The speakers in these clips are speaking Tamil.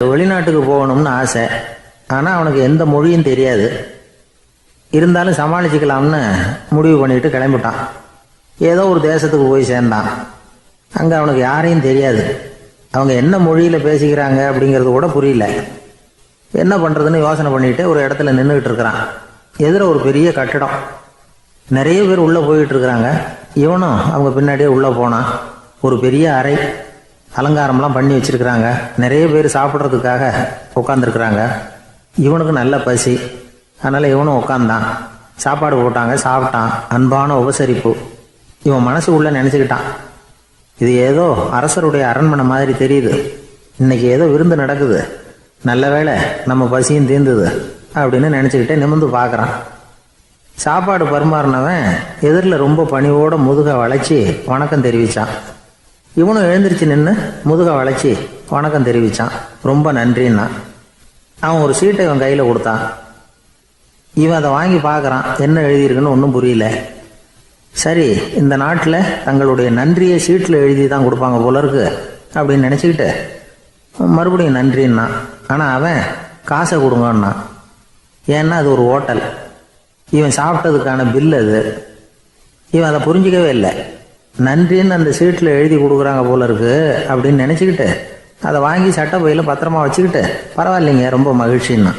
வெளிநாட்டுக்கு போகணும்னு ஆசை. ஆனால் அவனுக்கு எந்த மொழியும் தெரியாது. இருந்தாலும் சமாளிச்சுக்கலாம்னு முடிவு பண்ணிட்டு கிளம்பிட்டான். ஏதோ ஒரு தேசத்துக்கு போய் சேர்ந்தான். அங்கே அவனுக்கு யாரையும் தெரியாது. அவங்க என்ன மொழியில் பேசிக்கிறாங்க அப்படிங்கிறது கூட புரியல. என்ன பண்ணுறதுன்னு யோசனை பண்ணிட்டு ஒரு இடத்துல நின்றுக்கிட்டு இருக்கிறான். எதிர ஒரு பெரிய கட்டடம். நிறைய பேர் உள்ளே போயிட்டு இருக்கிறாங்க. இவனும் அவங்க பின்னாடியே உள்ளே போனான். ஒரு பெரிய அறை, அலங்காரம்லாம் பண்ணி வச்சிருக்கிறாங்க. நிறைய பேர் சாப்பிட்றதுக்காக உட்காந்துருக்குறாங்க. இவனுக்கு நல்ல பசி, அதனால் இவனும் உட்காந்தான். சாப்பாடு போட்டாங்க, சாப்பிட்டான். அன்பான உபசரிப்பு. இவன் மனசு உள்ள நினச்சிக்கிட்டான், இது ஏதோ அரசருடைய அரண்மனை மாதிரி தெரியுது. இன்னைக்கு ஏதோ விருந்து நடக்குது, நல்ல வேளை நம்ம பசியும் தீர்ந்தது அப்படின்னு நினச்சிக்கிட்டே நிமிர்ந்து பார்க்குறான். சாப்பாடு பரிமாறினவன் எதிரில் ரொம்ப பணிவோட முதுக வளைச்சி வணக்கம் தெரிவித்தான். இவனும் எழுந்திரிச்சு நின்று முதுக வளைச்சி வணக்கம் தெரிவித்தான். ரொம்ப நன்றின்னா. அவன் ஒரு சீட்டை இவன் கையில் கொடுத்தான். இவன் அதை வாங்கி பார்க்குறான். என்ன எழுதியிருக்குன்னு ஒன்றும் புரியல. சரி, இந்த நாட்டில் தங்களுடைய நன்றியை சீட்டில் எழுதி தான் கொடுப்பாங்க போல இருக்கு அப்படின்னு நினச்சிக்கிட்டு மறுபடியும் நன்றின்னா. ஆனால் அவன் காசை கொடுங்கன்னா. ஏன்னா அது ஒரு ஹோட்டல், இவன் சாப்பிட்டதுக்கான பில் அது. இவன் அதை புரிஞ்சிக்கவே இல்லை. நன்றின்னு அந்த சீட்டில் எழுதி கொடுக்குறாங்க போல இருக்கு அப்படின்னு நினச்சிக்கிட்டு அதை வாங்கி சட்டை பையில் பத்திரமா வச்சுக்கிட்டு பரவாயில்லைங்க ரொம்ப மகிழ்ச்சின்னா.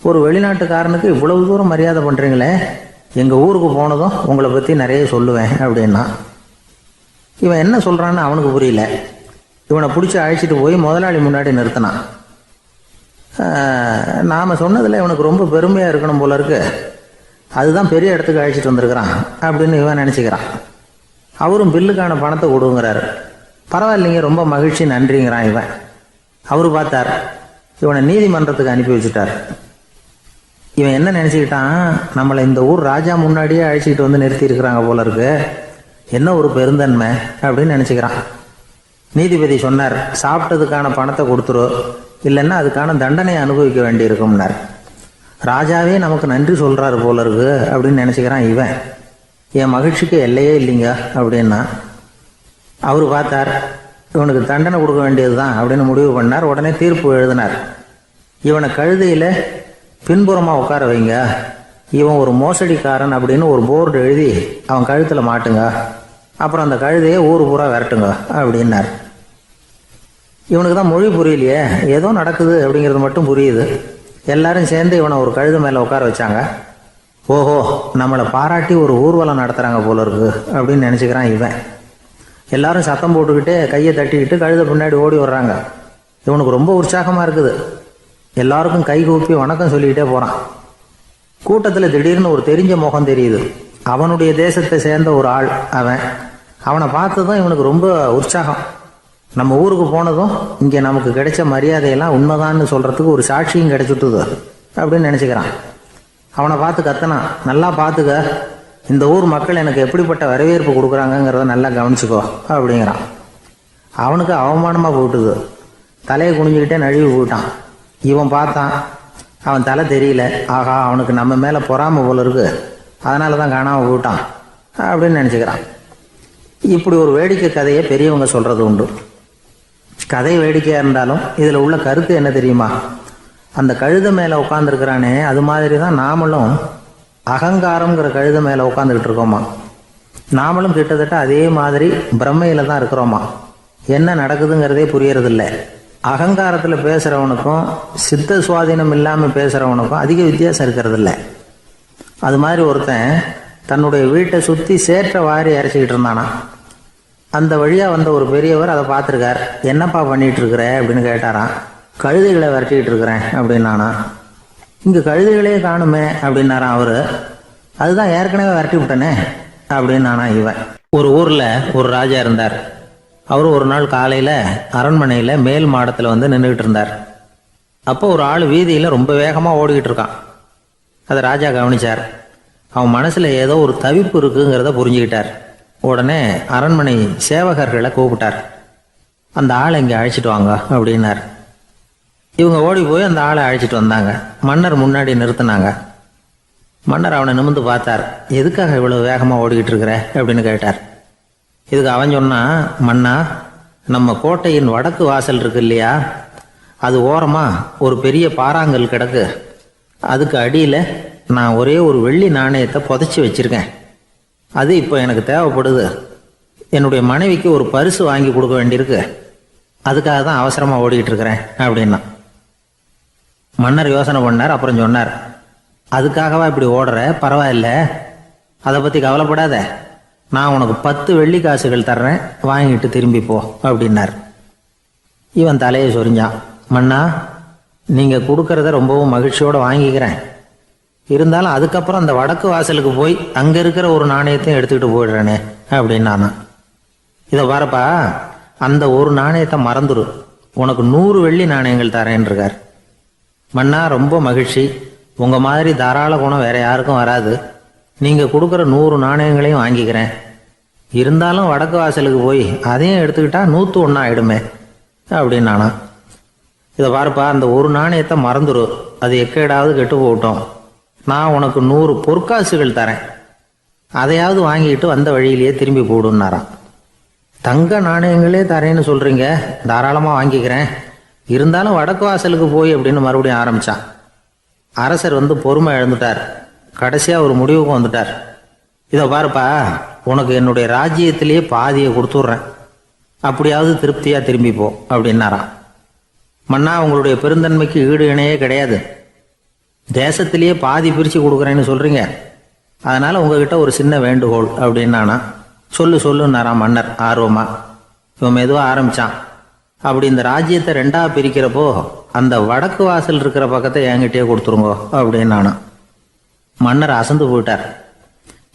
ஒரு வெளிநாட்டுக்காரனுக்கு இவ்வளவு தூரம் மரியாதை பண்ணுறீங்களே, எங்கள் ஊருக்கு போனதும் உங்களை பற்றி நிறைய சொல்லுவேன் அப்படின்னா. இவன் என்ன சொல்கிறான்னு அவனுக்கு புரியல. இவனை பிடிச்சி அழைச்சிட்டு போய் முதலாளி முன்னாடி நிறுத்தினான். நாம் சொன்னதில் இவனுக்கு ரொம்ப பெருமையாக இருக்கணும் போல இருக்கு, அதுதான் பெரிய இடத்துக்கு அழைச்சிட்டு வந்திருக்கிறான் அப்படின்னு இவன் நினச்சிக்கிறான். அவரும் பில்லுக்கான பணத்தை கொடுங்கிறாரு. பரவாயில்லைங்க ரொம்ப மகிழ்ச்சி நன்றிங்கிறான் இவன். அவரு பார்த்தார், இவனை நீதிமன்றத்துக்கு அனுப்பி வச்சுட்டார். இவன் என்ன நினச்சிக்கிட்டான், நம்மளை இந்த ஊர் ராஜா முன்னாடியே அழைச்சிக்கிட்டு வந்து நிறுத்தி இருக்கிறாங்க போல இருக்கு, என்ன ஒரு பெருந்தன்மை அப்படின்னு நினச்சிக்கிறான். நீதிபதி சொன்னார், சாப்பிட்டதுக்கான பணத்தை கொடுத்துரு, இல்லைன்னா அதுக்கான தண்டனையை அனுபவிக்க வேண்டி இருக்கும்னார். ராஜாவே நமக்கு நன்றி சொல்கிறாரு போல இருக்கு அப்படின்னு நினச்சிக்கிறான் இவன். என் மகிழ்ச்சிக்கு எல்லையே இல்லைங்க அப்படின்னா. அவர் பார்த்தார், இவனுக்கு தண்டனை கொடுக்க வேண்டியது தான் அப்படின்னு முடிவு பண்ணார். உடனே தீர்ப்பு எழுதினார். இவனை கழுதையில் பின்புறமாக உட்கார வைங்க, இவன் ஒரு மோசடிக்காரன் அப்படின்னு ஒரு போர்டு எழுதி அவன் கழுத்தில் மாட்டுங்க, அப்புறம் அந்த கழுதையை ஊர் பூரா விரட்டுங்க அப்படின்னார். இவனுக்கு தான் மொழி புரியலையே, ஏதோ நடக்குது அப்படிங்கிறது மட்டும் புரியுது. எல்லாரும் சேர்ந்து இவனை ஒரு கழுதை மேலே உட்கார வச்சாங்க. ஓஹோ, நம்மளை பாராட்டி ஒரு ஊர்வலம் நடத்துகிறாங்க போல இருக்கு அப்படின்னு நினச்சிக்கிறான் இவன். எல்லாரும் சத்தம் போட்டுக்கிட்டு கையை தட்டிக்கிட்டு கழுதை பின்னாடி ஓடி வர்றாங்க. இவனுக்கு ரொம்ப உற்சாகமாக இருக்குது. எல்லாருக்கும் கை கூப்பி வணக்கம் சொல்லிக்கிட்டே போகிறான். கூட்டத்தில் திடீர்னு ஒரு தெரிஞ்ச முகம் தெரியுது. அவனுடைய தேசத்தை சேர்ந்த ஒரு ஆள் அவன். அவனை பார்த்ததும் இவனுக்கு ரொம்ப உற்சாகம். நம்ம ஊருக்கு போனதும் இங்கே நமக்கு கிடைச்ச மரியாதையெல்லாம் உண்மைதான்னு சொல்கிறதுக்கு ஒரு சாட்சியும் கிடைச்சிட்டுது அப்படின்னு நினச்சிக்கிறான். அவனை பார்த்து கத்தனான், நல்லா பார்த்துக்க, இந்த ஊர் மக்கள் எனக்கு எப்படிப்பட்ட வரவேற்பு கொடுக்குறாங்கங்கிறத நல்லா கவனிச்சுக்கோ அப்படிங்கிறான். அவனுக்கு அவமானமாக போயிட்டுது. தலையை குனிஞ்சுக்கிட்டே நழுவி போயிட்டான். இவன் பார்த்தான், அவன் தலை தெரியல. ஆகா, அவனுக்கு நம்ம மேலே பொறாமை போல இருக்கு, அதனால தான் காணாமல் போயிட்டான் அப்படின்னு நினச்சிக்கிறான். இப்படி ஒரு வேடிக்கை கதையை பெரியவங்க சொல்கிறது உண்டு. கதை வேடிக்கையாக இருந்தாலும் இதில் உள்ள கருத்து என்ன தெரியுமா? அந்த கழுதை மேலே உட்காந்துருக்கிறானே, அது மாதிரி தான் நாமளும் அகங்காரங்கிற கழுதை மேலே உட்காந்துக்கிட்டு இருக்கோமா. நாமளும் கிட்டத்தட்ட அதே மாதிரி பிரம்மையில் தான் இருக்கிறோமா. என்ன நடக்குதுங்கிறதே புரியறதில்ல. அகங்காரத்தில் பேசுகிறவனுக்கும் சித்த சுவாதீனம் இல்லாமல் பேசுகிறவனுக்கும் அதிக வித்தியாசம் இருக்கிறதில்ல. அது மாதிரி ஒருத்தன் தன்னுடைய வீட்டை சுற்றி சேற்ற வாரி அரைச்சிக்கிட்டு இருந்தானா. அந்த வழியாக வந்த ஒரு பெரியவர் அதை பார்த்துருக்கார். என்னப்பா பண்ணிகிட்டு இருக்கிற அப்படின்னு கேட்டாராம். கழுதைகளை விரட்டிக்கிட்டு இருக்கிறேன் அப்படின்னானா. இங்கே கழுதைகளே காணுமே அப்படின்னாரான் அவரு. அதுதான் ஏற்கனவே விரட்டி விட்டனே அப்படின்னானா இவன். ஒரு ஊரில் ஒரு ராஜா இருந்தார். அவர் ஒரு நாள் காலையில் அரண்மனையில் மேல் மாடத்தில் வந்து நின்றுக்கிட்டு இருந்தார். அப்போ ஒரு ஆள் வீதியில் ரொம்ப வேகமாக ஓடிக்கிட்டு இருக்கான். அதை ராஜா கவனிச்சார். அவன் மனசில் ஏதோ ஒரு தவிப்பு இருக்குங்கிறத புரிஞ்சுக்கிட்டார். உடனே அரண்மனை சேவகர்களை கூப்பிட்டார். அந்த ஆளை இங்கே அழைச்சிட்டு வாங்க அப்படின்னார். இவங்க ஓடி போய் அந்த ஆளை அழைச்சிட்டு வந்தாங்க. மன்னர் முன்னாடி நிறுத்தினாங்க. மன்னர் அவனை நிமிர்ந்து பார்த்தார். எதுக்காக இவ்வளோ வேகமாக ஓடிக்கிட்டு இருக்கிற அப்படின்னு கேட்டார். இதுக்கு அவன் சொன்னான், மன்னா, நம்ம கோட்டையின் வடக்கு வாசல் இருக்கு இல்லையா, அது ஓரமாக ஒரு பெரிய பாறாங்கல் கிடக்கு. அதுக்கு அடியில் நான் ஒரே ஒரு வெள்ளி நாணயத்தை புதைச்சி வச்சுருக்கேன். அது இப்போ எனக்கு தேவைப்படுது. என்னுடைய மனைவிக்கு ஒரு பரிசு வாங்கி கொடுக்க வேண்டியிருக்கு. அதுக்காக தான் அவசரமாக ஓடிக்கிட்டு இருக்கிறேன் அப்படின்னா. மன்னர் யோசனை பண்ணார். அப்புறம் சொன்னார், அதுக்காகவா இப்படி ஓடுற? பரவாயில்ல, அதை பற்றி கவலைப்படாத. நான் உனக்கு 10 வெள்ளி காசுகள் தர்றேன், வாங்கிட்டு திரும்பி போ அப்படின்னார். இவன் தலையை சொரிஞ்சான். மன்னா, நீங்கள் கொடுக்கறத ரொம்பவும் மகிழ்ச்சியோடு வாங்கிக்கிறேன். இருந்தாலும் அதுக்கப்புறம் அந்த வடக்கு வாசலுக்கு போய் அங்கே இருக்கிற ஒரு நாணயத்தையும் எடுத்துக்கிட்டு போயிடுறேனே அப்படின்னானா. இதை பாருப்பா, அந்த ஒரு நாணயத்தை மறந்துடு, உனக்கு 100 வெள்ளி நாணயங்கள் தரேன் இருக்கார். மன்னா, ரொம்ப மகிழ்ச்சி. உங்கள் மாதிரி தாராள குணம் வேற யாருக்கும் வராது. நீங்கள் கொடுக்குற 100 நாணயங்களையும் வாங்கிக்கிறேன். இருந்தாலும் வடக்கு வாசலுக்கு போய் அதையும் எடுத்துக்கிட்டா 101 ஆயிடுமே அப்படின்னானா. இதை பாருப்பா, அந்த ஒரு நாணயத்தை மறந்துடு, அது எக்கேடாவது கெட்டு போகட்டும். நான் உனக்கு 100 பொற்காசுகள் தரேன், அதையாவது வாங்கிட்டு வந்த வழியிலேயே திரும்பி போடுன்னாரான். தங்க நாணயங்களே தரேன்னு சொல்கிறீங்க, தாராளமாக வாங்கிக்கிறேன். இருந்தாலும் வடக்கு வாசலுக்கு போய் அப்படின்னு மறுபடியும் ஆரம்பித்தான். அரசர் பொறுமை இழந்துட்டார். கடைசியாக ஒரு முடிவுக்கு வந்துட்டார். இதை பாருப்பா, உனக்கு என்னுடைய ராஜ்யத்திலேயே பாதியை கொடுத்துட்றேன், அப்படியாவது திருப்தியாக திரும்பி போ அப்படின்னாராம். மன்னா, உங்களுடைய பெருந்தன்மைக்கு ஈடு இணையே கிடையாது. தேசத்திலேயே பாதி பிரித்து கொடுக்குறேன்னு சொல்கிறீங்க. அதனால் உங்ககிட்ட ஒரு சின்ன வேண்டுகோள் அப்படின்னானா. சொல்லுன்னாராம் மன்னர் ஆர்வமாக. இவன் மெதுவாக ஆரம்பித்தான். அப்படி இந்த ராஜ்யத்தை 2ஆக பிரிக்கிறப்போ அந்த வடக்கு வாசல் இருக்கிற பக்கத்தை என்கிட்டயே கொடுத்துருங்கோ அப்படின்னானா. மன்னர் அசந்து போயிட்டார்.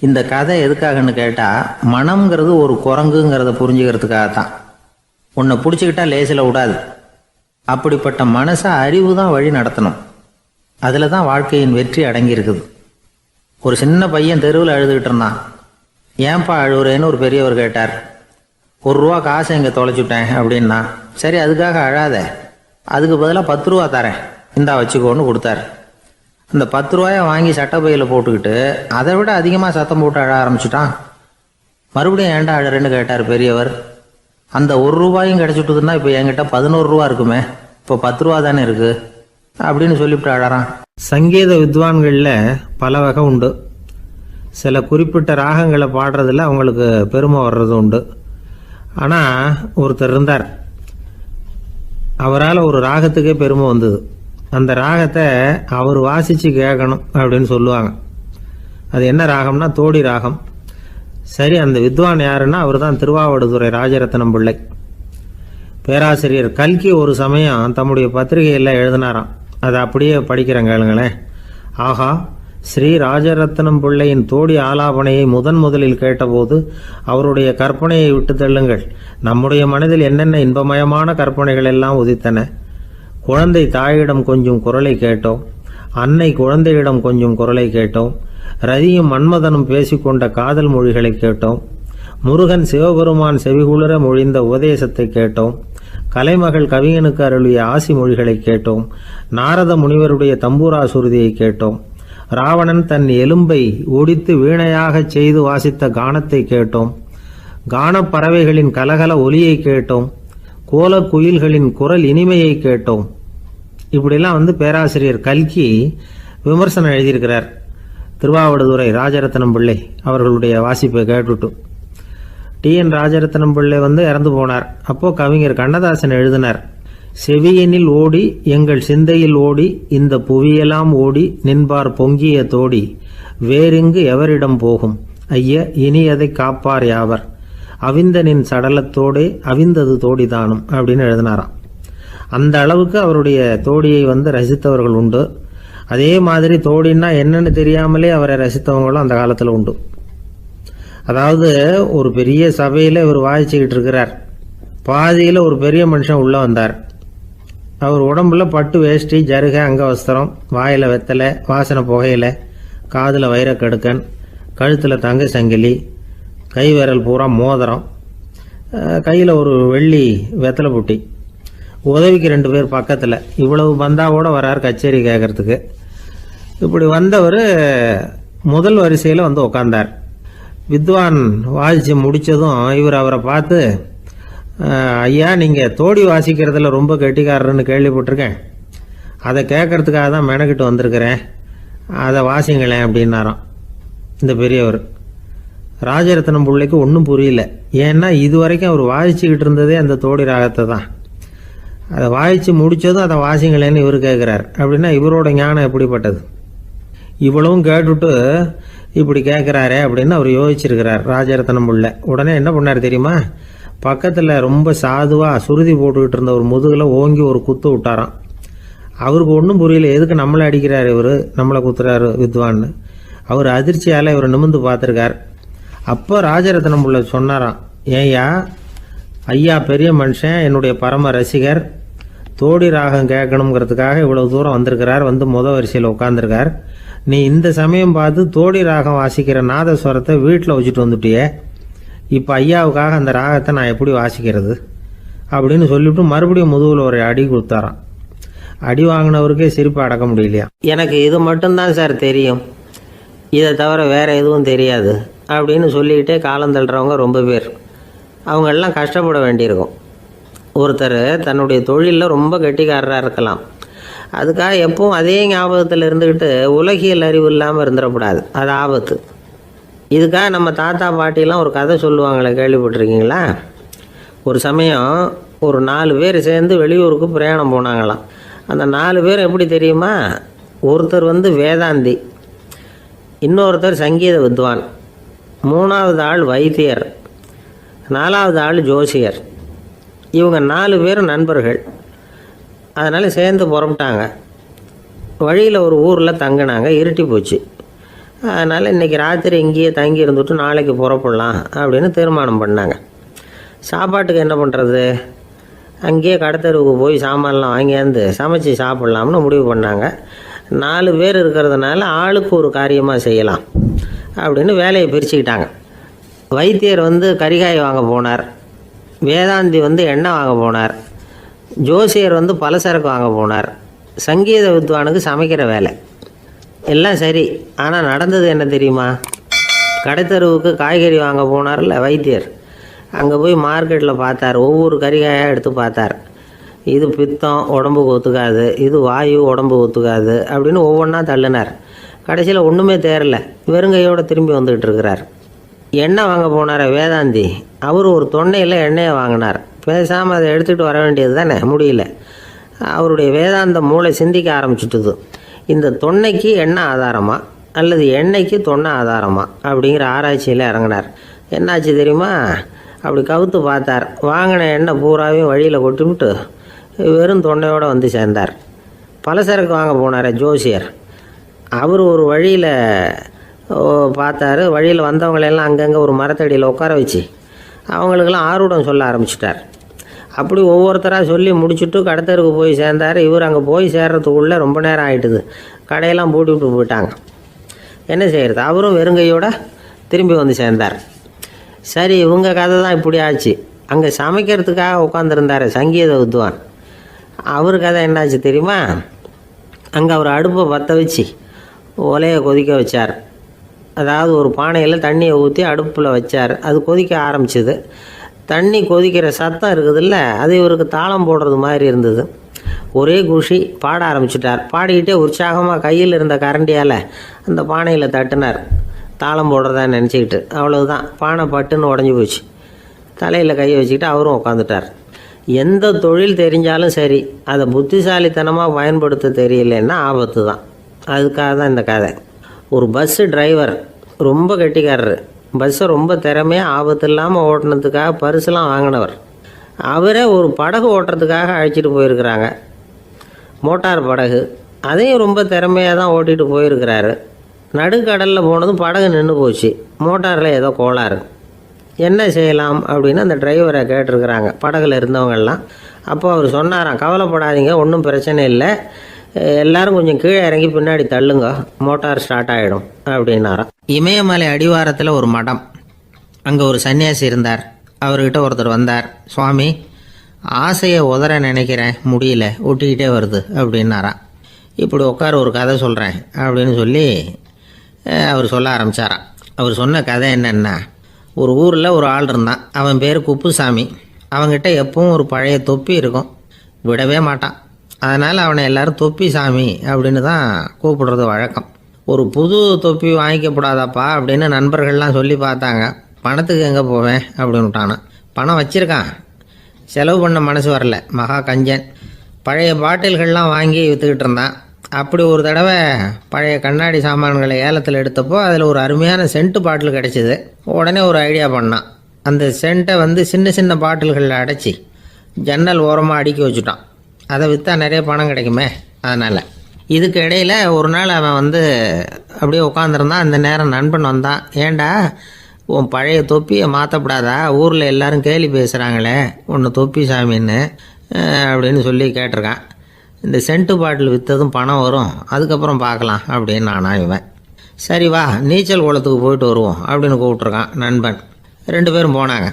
இந்த கதை எதுக்காகன்னு கேட்டால், மனம்ங்கிறது ஒரு குரங்குங்கிறத புரிஞ்சுக்கிறதுக்காகத்தான். உன்னை பிடிச்சிக்கிட்டா லேசில் விடாது. அப்படிப்பட்ட மனசை அறிவு தான் வழி நடத்தணும். அதில் தான் வாழ்க்கையின் வெற்றி அடங்கியிருக்குது. ஒரு சின்ன பையன் தெருவில் அழுதுகிட்டு இருந்தான். ஏன்பா அழுவுறேன்னு ஒரு பெரியவர் கேட்டார். 1 ரூபா காசை இங்கே தொலைச்சுட்டேன் அப்படின்னா. சரி, அதுக்காக அழாத, அதுக்கு பதிலாக 10 ரூபா தரேன், இந்தா வச்சுக்கோன்னு கொடுத்தாரு. அந்த 10 ரூபாயை வாங்கி சட்டப்பையில் போட்டுக்கிட்டு அதை விட அதிகமாக சத்தம் போட்டு அழ ஆரம்பிச்சுட்டான். மறுபடியும் ஏன்டா அழறேன்னு கேட்டார் பெரியவர். அந்த 1 ரூபாயும் கிடச்சிட்டுதுன்னா இப்போ என்கிட்ட 11 ரூபா இருக்குமே, இப்போ 10 ரூபா தானே இருக்குது அப்படின்னு சொல்லிவிட்டு அழறான். சங்கீத வித்வான்களில் பல வகை உண்டு. சில குறிப்பிட்ட ராகங்களை பாடுறதுல அவங்களுக்கு பெருமை வர்றது உண்டு. ஆனால் ஒருத்தர் இருந்தார், அவரால் ஒரு ராகத்துக்கே பெருமை வந்தது. அந்த ராகத்தை அவர் வாசித்து கேட்கணும் அப்படின்னு சொல்லுவாங்க. அது என்ன ராகம்னா தோடி ராகம். சரி, அந்த வித்வான் யாருன்னா அவர் தான் திருவாவடுதுறை ராஜரத்னம் பிள்ளை. பேராசிரியர் கல்கி ஒரு சமயம் தம்முடைய பத்திரிகையில் எழுதினாராம். அதை அப்படியே படிக்கிறேன் கேளுங்களேன். ஆகா, ஸ்ரீ ராஜரத்னம் பிள்ளையின் தோடி ஆலாபனையை முதலில் கேட்டபோது அவருடைய கற்பனையை விட்டு தள்ளுங்கள். நம்முடைய மனதில் என்னென்ன இன்பமயமான கற்பனைகள் எல்லாம் உதித்தன. குழந்தை தாயிடம் கொஞ்சம் குரலை கேட்டோம், அன்னை குழந்தையிடம் கொஞ்சம் குரலை கேட்டோம், ரதியும் மன்மதனும் பேசிக்கொண்ட காதல் மொழிகளை கேட்டோம், முருகன் சிவபெருமான் செவிகுளிர மொழிந்த உபதேசத்தை கேட்டோம், கலைமகள் கவிஞனுக்கு அருளிய ஆசி மொழிகளை கேட்டோம், நாரத முனிவருடைய தம்பூரா சுருதியை கேட்டோம், ராவணன் தன் எலும்பை ஒடித்து வீணையாகச் செய்து வாசித்த கானத்தை கேட்டோம், கானப்பறவைகளின் கலகல ஒலியை கேட்டோம், கோல குயில்களின் குரல் இனிமையை கேட்டோம். இப்படிலாம் பேராசிரியர் கல்கி விமர்சனம் எழுதியிருக்கிறார். திருவாவடுதுறை ராஜரத்னம் பிள்ளை அவர்களுடைய வாசிப்பை கேட்டுட்டு TN ராஜரத்னம் பிள்ளை இறந்து போனார். அப்போ கவிஞர் கண்ணதாசன் எழுதினார், செவியனில் ஓடி எங்கள் சிந்தையில் ஓடி இந்த புவியெல்லாம் ஓடி நின்பார் பொங்கிய தோடி வேறிங்கு எவரிடம் போகும் ஐய இனி அதை காப்பார் யாவர் அவிந்தனின் சடலத்தோடே அவிந்தது தோடிதானும் அப்படின்னு எழுதினாராம். அந்த அளவுக்கு அவருடைய தோடியை ரசித்தவர்கள் உண்டு. அதே மாதிரி தோடின்னா என்னன்னு தெரியாமலே அவரை ரசித்தவங்களும் அந்த காலத்தில் உண்டு. அதாவது ஒரு பெரிய சபையில் இவர் வாசிச்சுக்கிட்டு இருக்கிறார். பாதியில் ஒரு பெரிய மனுஷன் உள்ளே வந்தார். அவர் உடம்புல பட்டு வேஷ்டி, ஜருகை, அங்கவஸ்திரம், வாயில் வெத்தலை, வாசனை புகையில, காதில் வைரக்கடுக்கன், கழுத்தில் தங்க சங்கிலி, கை விரல் பூரா மோதிரம், கையில் ஒரு வெள்ளி வெத்தலை புட்டி, உதவிக்கு 2 பேர் பக்கத்தில். இவ்வளவு பந்தாவோட வரார் கச்சேரி கேட்கறதுக்கு. இப்படி வந்தவர் முதல் வரிசையில் உட்கார்ந்தார். வித்வான் வாசித்து முடித்ததும் இவர் அவரை பார்த்து, ஐயா, நீங்கள் தோடி வாசிக்கிறதுல ரொம்ப கெட்டிக்காரர்னு கேள்விப்பட்டிருக்கேன். அதை கேட்கறதுக்காக தான் மெனக்கிட்டு வந்திருக்கிறேன். அதை வாசிங்களேன் அப்படின்னாராம் இந்த பெரியவர். ராஜரத்னம் பிள்ளைக்கு ஒன்றும் புரியல. ஏன்னா இது வரைக்கும் அவர் வாசிச்சுக்கிட்டு இருந்ததே அந்த தோடி ராகத்தை தான். அதை வாசித்து முடித்ததும் அதை வாசிங்களேன்னு இவர் கேட்குறார். அப்படின்னா இவரோட ஞானம் எப்படிப்பட்டது? இவ்வளவும் கேட்டுட்டு இப்படி கேட்குறாரே அப்படின்னு அவர் யோசிச்சிருக்கிறார் ராஜரத்னம் பிள்ளை. உடனே என்ன பண்ணார் தெரியுமா? பக்கத்தில் ரொம்ப சாதுவாக சுருதி போட்டுக்கிட்டு இருந்த ஒரு முதுகில் ஓங்கி ஒரு குத்து விட்டாராம். அவருக்கு ஒன்றும் புரியல. எதுக்கு நம்மளை அடிக்கிறார் இவர், நம்மளை குத்துறாரு வித்வான்னு. அவர் அதிர்ச்சியால் இவர் நிமிர்ந்து பார்த்துருக்கார். அப்போ ராஜரத்னம் பிள்ளை சொன்னாராம், ஏய்யா ஐயா பெரிய மனுஷன், என்னுடைய பரம ரசிகர், தோடி ராகம் கேட்கணுங்கிறதுக்காக இவ்வளவு தூரம் வந்திருக்கிறார், வந்து வரிசையில் உட்காந்துருக்கார். நீ இந்த சமயம் பார்த்து தோடி ராகம் வாசிக்கிற நாதஸ்வரத்தை வீட்டில் வச்சுட்டு வந்துட்டியே, இப்போ ஐயாவுக்காக அந்த ராகத்தை நான் எப்படி வாசிக்கிறது அப்படின்னு சொல்லிவிட்டு மறுபடியும் முதுகில் ஒரு அடி கொடுத்தாராம். அடி வாங்கினவருக்கே சிரிப்பு அடக்க முடியலையா. எனக்கு இது மட்டும்தான் சார் தெரியும், இதை தவிர வேறு எதுவும் தெரியாது அப்படின்னு சொல்லிக்கிட்டே காலம் தள்ளுறவங்க ரொம்ப பேர். அவங்கெல்லாம் கஷ்டப்பட வேண்டியிருக்கும். ஒருத்தர் தன்னுடைய தொழிலில் ரொம்ப கெட்டிக்காரராக இருக்கலாம். அதுக்காக எப்பவும் அதே ஞாபகத்தில் இருந்துக்கிட்டு உலகியல் அறிவு இல்லாமல் இருந்துடக்கூடாது. அது ஆபத்து. இதுக்காக நம்ம தாத்தா பாட்டிலாம் ஒரு கதை சொல்லுவாங்களே, கேள்விப்பட்டிருக்கீங்களா? ஒரு சமயம் ஒரு 4 பேர் சேர்ந்து வெளியூருக்கு பிரயாணம் போனாங்களாம். அந்த 4 பேர் எப்படி தெரியுமா? ஒருத்தர் வேதாந்தி, இன்னொருத்தர் சங்கீத வித்வான், 3வது ஆள் வைத்தியர், 4வது ஆள் ஜோசியர். இவங்க 4 பேரும் நண்பர்கள். அதனால் சேர்ந்து புறப்பட்டாங்க. வழியில் ஒரு ஊரில் தங்கினாங்க. இருட்டி போச்சு. அதனால் இன்றைக்கி ராத்திரி இங்கேயே தங்கி இருந்துட்டு நாளைக்கு புறப்படலாம் அப்படின்னு தீர்மானம் பண்ணாங்க. சாப்பாட்டுக்கு என்ன பண்ணுறது? அங்கேயே கடத்தெருவுக்கு போய் சாமான்லாம் வாங்கியாந்து சமைச்சு சாப்பிட்லாம்னு முடிவு பண்ணாங்க. 4 பேர் இருக்கிறதுனால ஆளுக்கு ஒரு காரியமாக செய்யலாம் அப்படின்னு வேலையை பிரிச்சுக்கிட்டாங்க. வைத்தியர் கரிகாய் வாங்க போனார், வேதாந்தி எண்ணெய் வாங்க போனார், ஜோசியர் பலசரக்கு வாங்க போனார், சங்கீத வித்வானுக்கு சமைக்கிற வேலை. எல்லாம் சரி. ஆனால் நடந்தது என்ன தெரியுமா? கடைத்தெருவுக்கு காய்கறி வாங்க போனார்ல வைத்தியர், அங்கே போய் மார்க்கெட்டில் பார்த்தார். ஒவ்வொரு கறிகாயாக எடுத்து பார்த்தார். இது பித்தம், உடம்புக்கு ஒத்துக்காது, இது வாயு, உடம்புக்கு ஒத்துக்காது அப்படின்னு ஒவ்வொன்றா தள்ளினார். கடைசியில் ஒன்றுமே தேரல, வெறுங்கையோடு திரும்பி வந்துக்கிட்டு இருக்கிறார். எண்ணெய் வாங்க போனார் வேதாந்தி, அவர் ஒரு தொன்னையில் எண்ணெயை வாங்கினார். பேசாமல் அதை எடுத்துகிட்டு வர வேண்டியது தானே, முடியல. அவருடைய வேதாந்த மூளை சிந்திக்க ஆரம்பிச்சுட்டுது. இந்த தொன்னைக்கு எண்ணெய் ஆதாரமா அல்லது எண்ணெய்க்கு தொன்னை ஆதாரமா அப்படிங்கிற ஆராய்ச்சியில் இறங்கினார். என்னாச்சு தெரியுமா? அப்படி கவுத்து பார்த்தார். வாங்கின எண்ணெய் பூராவையும் வழியில் கொட்டிவிட்டு வெறும் தொன்னையோடு சேர்ந்தார். பலசரக்கு வாங்க போனார் ஜோசியர். அவர் ஒரு வழியில் பார்த்தார். வழியில் வந்தவங்களெல்லாம் அங்கங்கே ஒரு மரத்தடியில் உட்கார வச்சு அவங்களுக்கெல்லாம் ஆர்வம் சொல்ல ஆரம்பிச்சிட்டார். அப்படி ஒவ்வொருத்தராக சொல்லி முடிச்சுட்டு கடத்தருக்கு போய் சேர்ந்தார். இவர் அங்கே போய் சேர்றதுக்குள்ளே ரொம்ப நேரம் ஆகிட்டுது. கடையெல்லாம் பூட்டி விட்டு போயிட்டாங்க. என்ன செய்கிறது? அவரும் வெறுங்கையோடு திரும்பி சேர்ந்தார். சரி, இவங்க கதை தான் இப்படி ஆச்சு. அங்கே சமைக்கிறதுக்காக உட்காந்துருந்தார் சங்கீத வித்வான். அவர் கதை என்னாச்சு தெரியுமா? அங்கே அவர் அடுப்பை பற்ற வச்சு ஒலையை கொதிக்க வச்சார். அதாவது ஒரு பானையில் தண்ணியை ஊற்றி அடுப்பில் வச்சார். அது கொதிக்க ஆரம்பிச்சிது. தண்ணி கொதிக்கிற சத்தம் இருக்குதுல்ல, அது இவருக்கு தாளம் போடுறது மாதிரி இருந்தது. ஒரே குஷி, பாட ஆரம்பிச்சிட்டார். பாடிக்கிட்டே உற்சாகமாக கையில் இருந்த கரண்டியால் அந்த பானையில் தட்டினார், தாளம் போடுறதா நினச்சிக்கிட்டு. அவ்வளவுதான், பானை பட்டுன்னு உடஞ்சி போச்சு. தலையில் கையை வச்சுக்கிட்டு அவரும் உட்காந்துட்டார். எந்த தொழில் தெரிஞ்சாலும் சரி, அதை புத்திசாலித்தனமாக பயன்படுத்த தெரியலன்னா ஆபத்து தான். அதுக்காக தான் இந்த கதை. ஒரு பஸ்ஸு டிரைவர் ரொம்ப கெட்டிக்காரர். பஸ்ஸை ரொம்ப திறமையாக ஆபத்து இல்லாமல் ஓட்டினதுக்காக பரிசுலாம் வாங்கினவர். அவரே ஒரு படகு ஓட்டுறதுக்காக அழைச்சிட்டு போயிருக்கிறாங்க, மோட்டார் படகு. அதையும் ரொம்ப திறமையாக தான் ஓட்டிகிட்டு போயிருக்கிறாரு. நடுக்கடலில் போனதும் படகு நின்று போச்சு. மோட்டாரில் ஏதோ கோளாறு. என்ன செய்யலாம் அப்படின்னு அந்த டிரைவரை கேட்டிருக்கிறாங்க படகுல இருந்தவங்கெல்லாம். அப்போ அவர் சொன்னாராம், கவலைப்படாதீங்க, ஒன்றும் பிரச்சனை இல்லை, எல்லாரும் கொஞ்சம் கீழே இறங்கி பின்னாடி தள்ளுங்க, மோட்டார் ஸ்டார்ட் ஆகிடும் அப்படின்னாராம். இமயமலை அடிவாரத்தில் ஒரு மடம். அங்கே ஒரு சன்னியாசி இருந்தார். அவர்கிட்ட ஒருத்தர் வந்தார். சுவாமி, ஆசையை உதற நினைக்கிறேன், முடியல, ஒட்டிக்கிட்டே வருது அப்படின்னாராம். இப்படி உட்கார, ஒரு கதை சொல்கிறேன் அப்படின்னு சொல்லி அவர் சொல்ல ஆரம்பித்தாராம். அவர் சொன்ன கதை என்னென்னா, ஒரு ஊரில் ஒரு ஆள் இருந்தான். அவன் பேர் குப்புசாமி. அவங்ககிட்ட எப்பவும் ஒரு பழைய தொப்பி இருக்கும், விடவே மாட்டான். அதனால் அவனை எல்லாரும் தொப்பி சாமி அப்படின்னு தான் கூப்பிடுறது வழக்கம். ஒரு புது தொப்பி வாங்கிக்கப்படாதாப்பா அப்படின்னு நண்பர்கள்லாம் சொல்லி பார்த்தாங்க. பணத்துக்கு எங்கே போவேன் அப்படின்னு விட்டானா. பணம் வச்சுருக்கான், செலவு பண்ண மனசு வரல. மகா கஞ்சன். பழைய பாட்டில்கள்லாம் வாங்கி விற்றுக்கிட்டு இருந்தான். அப்படி ஒரு தடவை பழைய கண்ணாடி சாமான்களை ஏலத்தில் எடுத்தப்போ அதில் ஒரு அருமையான சென்ட்டு பாட்டில் கிடச்சிது. உடனே ஒரு ஐடியா பண்ணான். அந்த சென்ட்டை சின்ன சின்ன பாட்டில்களில் அடைச்சி ஜன்னல் ஓரமாக அடுக்கி வச்சுட்டான். அதை விற்றா நிறைய பணம் கிடைக்குமே, அதனால். இதுக்கு இடையில் ஒரு நாள் அவன் அப்படியே உட்காந்துருந்தான். அந்த நேரம் நண்பன் வந்தான். ஏண்டா உன் பழைய தொப்பியை மாற்றப்படாதா, ஊரில் எல்லாரும் கேலி பேசுகிறாங்களே ஒன்று தொப்பி சாமின்னு அப்படின்னு சொல்லி கேட்டிருக்கான். இந்த சென்ட்டு பாட்டில் விற்றதும் பணம் வரும், அதுக்கப்புறம் பார்க்கலாம் அப்படின்னு நானா இவன். சரி வா நீச்சல் குளத்துக்கு போயிட்டு வருவோம் அப்படின்னு கூப்பிட்ருக்கான் நண்பன். 2 பேரும் போனாங்க.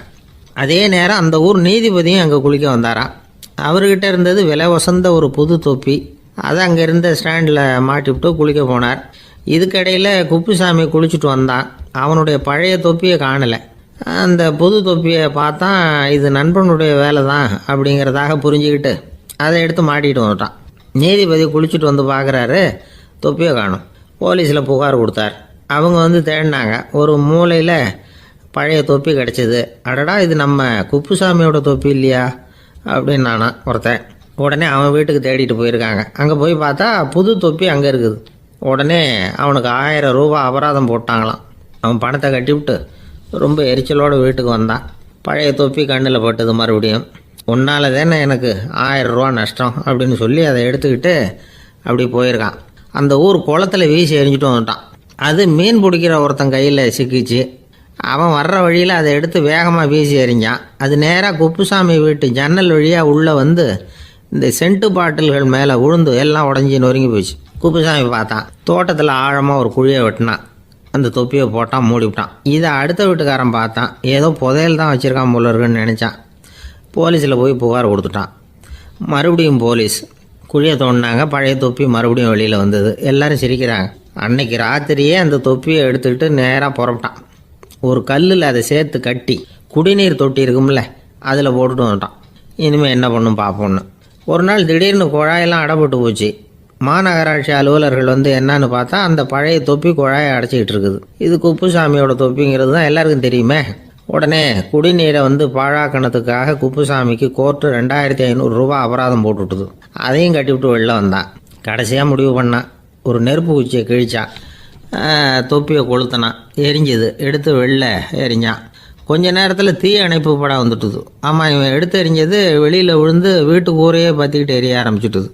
அதே நேரம் அந்த ஊர் நீதிபதியும் அங்கே குளிக்க வந்தாராம். அவர்கிட்ட இருந்தது விலை வசந்த ஒரு புது தொப்பி. அதை அங்கே இருந்த ஸ்டாண்டில் மாட்டிவிட்டு குளிக்க போனார். இதுக்கிடையில் குப்புசாமி குளிச்சுட்டு வந்தான். அவனுடைய பழைய தொப்பியை காணலை. அந்த புது தொப்பியை பார்த்தா இது நண்பனுடைய வேலை தான் அப்படிங்கிறதாக புரிஞ்சுக்கிட்டு அதை எடுத்து மாட்டிகிட்டு வந்துட்டான். நீதிபதி குளிச்சுட்டு வந்து பார்க்குறாரு, தொப்பியை காணும். போலீஸில் புகார் கொடுத்தார். அவங்க தேடினாங்க. ஒரு மூலையில் பழைய தொப்பி கிடச்சிது. அடடா இது நம்ம குப்புசாமியோட தொப்பி இல்லையா அப்படின்னு நானா ஒருத்தன். உடனே அவன் வீட்டுக்கு தேடிட்டு போயிருக்காங்க. அங்கே போய் பார்த்தா புது தொப்பி அங்கே இருக்குது. உடனே அவனுக்கு 1000 ரூபா அபராதம் போட்டாங்களாம். அவன் பணத்தை கட்டிவிட்டு ரொம்ப எரிச்சலோடு வீட்டுக்கு வந்தான். பழைய தொப்பி கண்ணில் பட்டது. மறுபடியும் உன்னால் தானே எனக்கு 1000 ரூபா நஷ்டம் அப்படின்னு சொல்லி அதை எடுத்துக்கிட்டு அப்படி போயிருக்கான். அந்த ஊர் குளத்தில் வீசி எரிஞ்சிட்டு வந்துட்டான். அது மீன் பிடிக்கிற ஒருத்தன் கையில் சிக்கிச்சு. அவன் வர்ற வழியில் அதை எடுத்து வேகமாக வீசி எறிஞ்சான். அது நேராக குப்புசாமி வீட்டு ஜன்னல் வழியாக உள்ளே இந்த சென்ட்டு பாட்டில்கள் மேலே விழுந்து எல்லாம் உடஞ்சி நொறுங்கி போச்சு. குப்புசாமி பார்த்தான். தோட்டத்தில் ஆழமாக ஒரு குழியை வெட்டினான். அந்த தொப்பியை போட்டான், மூடிவிட்டான். இதை அடுத்த வீட்டுக்காரன் பார்த்தான். ஏதோ புதையல் தான் வச்சுருக்கான் போல இருக்குன்னு நினச்சான். போலீஸில் போய் புகார் கொடுத்துட்டான். மறுபடியும் போலீஸ் குழியை தோண்டினாங்க. பழைய தொப்பி மறுபடியும் வெளியில் வந்தது. எல்லோரும் சிரிக்கிறாங்க. அன்னைக்கு ராத்திரியே அந்த தொப்பியை எடுத்துக்கிட்டு நேராக புறப்பட்டான். ஒரு கல்லில் அதை சேர்த்து கட்டி குடிநீர் தொட்டி இருக்கும்ல அதில் போட்டுட்டு வந்துட்டான். இனிமேல் என்ன பண்ணும் பார்ப்போன்னு. ஒரு நாள் திடீர்னு குழாயெல்லாம் அடைப்பட்டு போச்சு. மாநகராட்சி அலுவலர்கள் என்னன்னு பார்த்தா அந்த பழைய தொப்பி குழாயை அடைச்சிக்கிட்டு இருக்குது. இது குப்புசாமியோட தொப்பிங்கிறது தான் எல்லாருக்கும் தெரியுமே. உடனே குடிநீரை பாழாக்கணத்துக்காக குப்புசாமிக்கு கோர்ட்டு 2500 ரூபா அபராதம் போட்டுவிட்டுது. அதையும் கட்டிவிட்டு வெளில வந்தான். கடைசியாக முடிவு பண்ணான். ஒரு நெருப்பு குச்சியை கிழிச்சான். தொப்பியை கொளுத்தினான். எரிஞ்சுது. எடுத்து வெளில எரிஞ்சான். கொஞ்ச நேரத்தில் தீ அணைப்பு படம் வந்துட்டுது. ஆமாம், இவன் எடுத்து எரிஞ்சது வெளியில் விழுந்து வீட்டு கூரையே பற்றிக்கிட்டு எரிய ஆரம்பிச்சுட்டுது.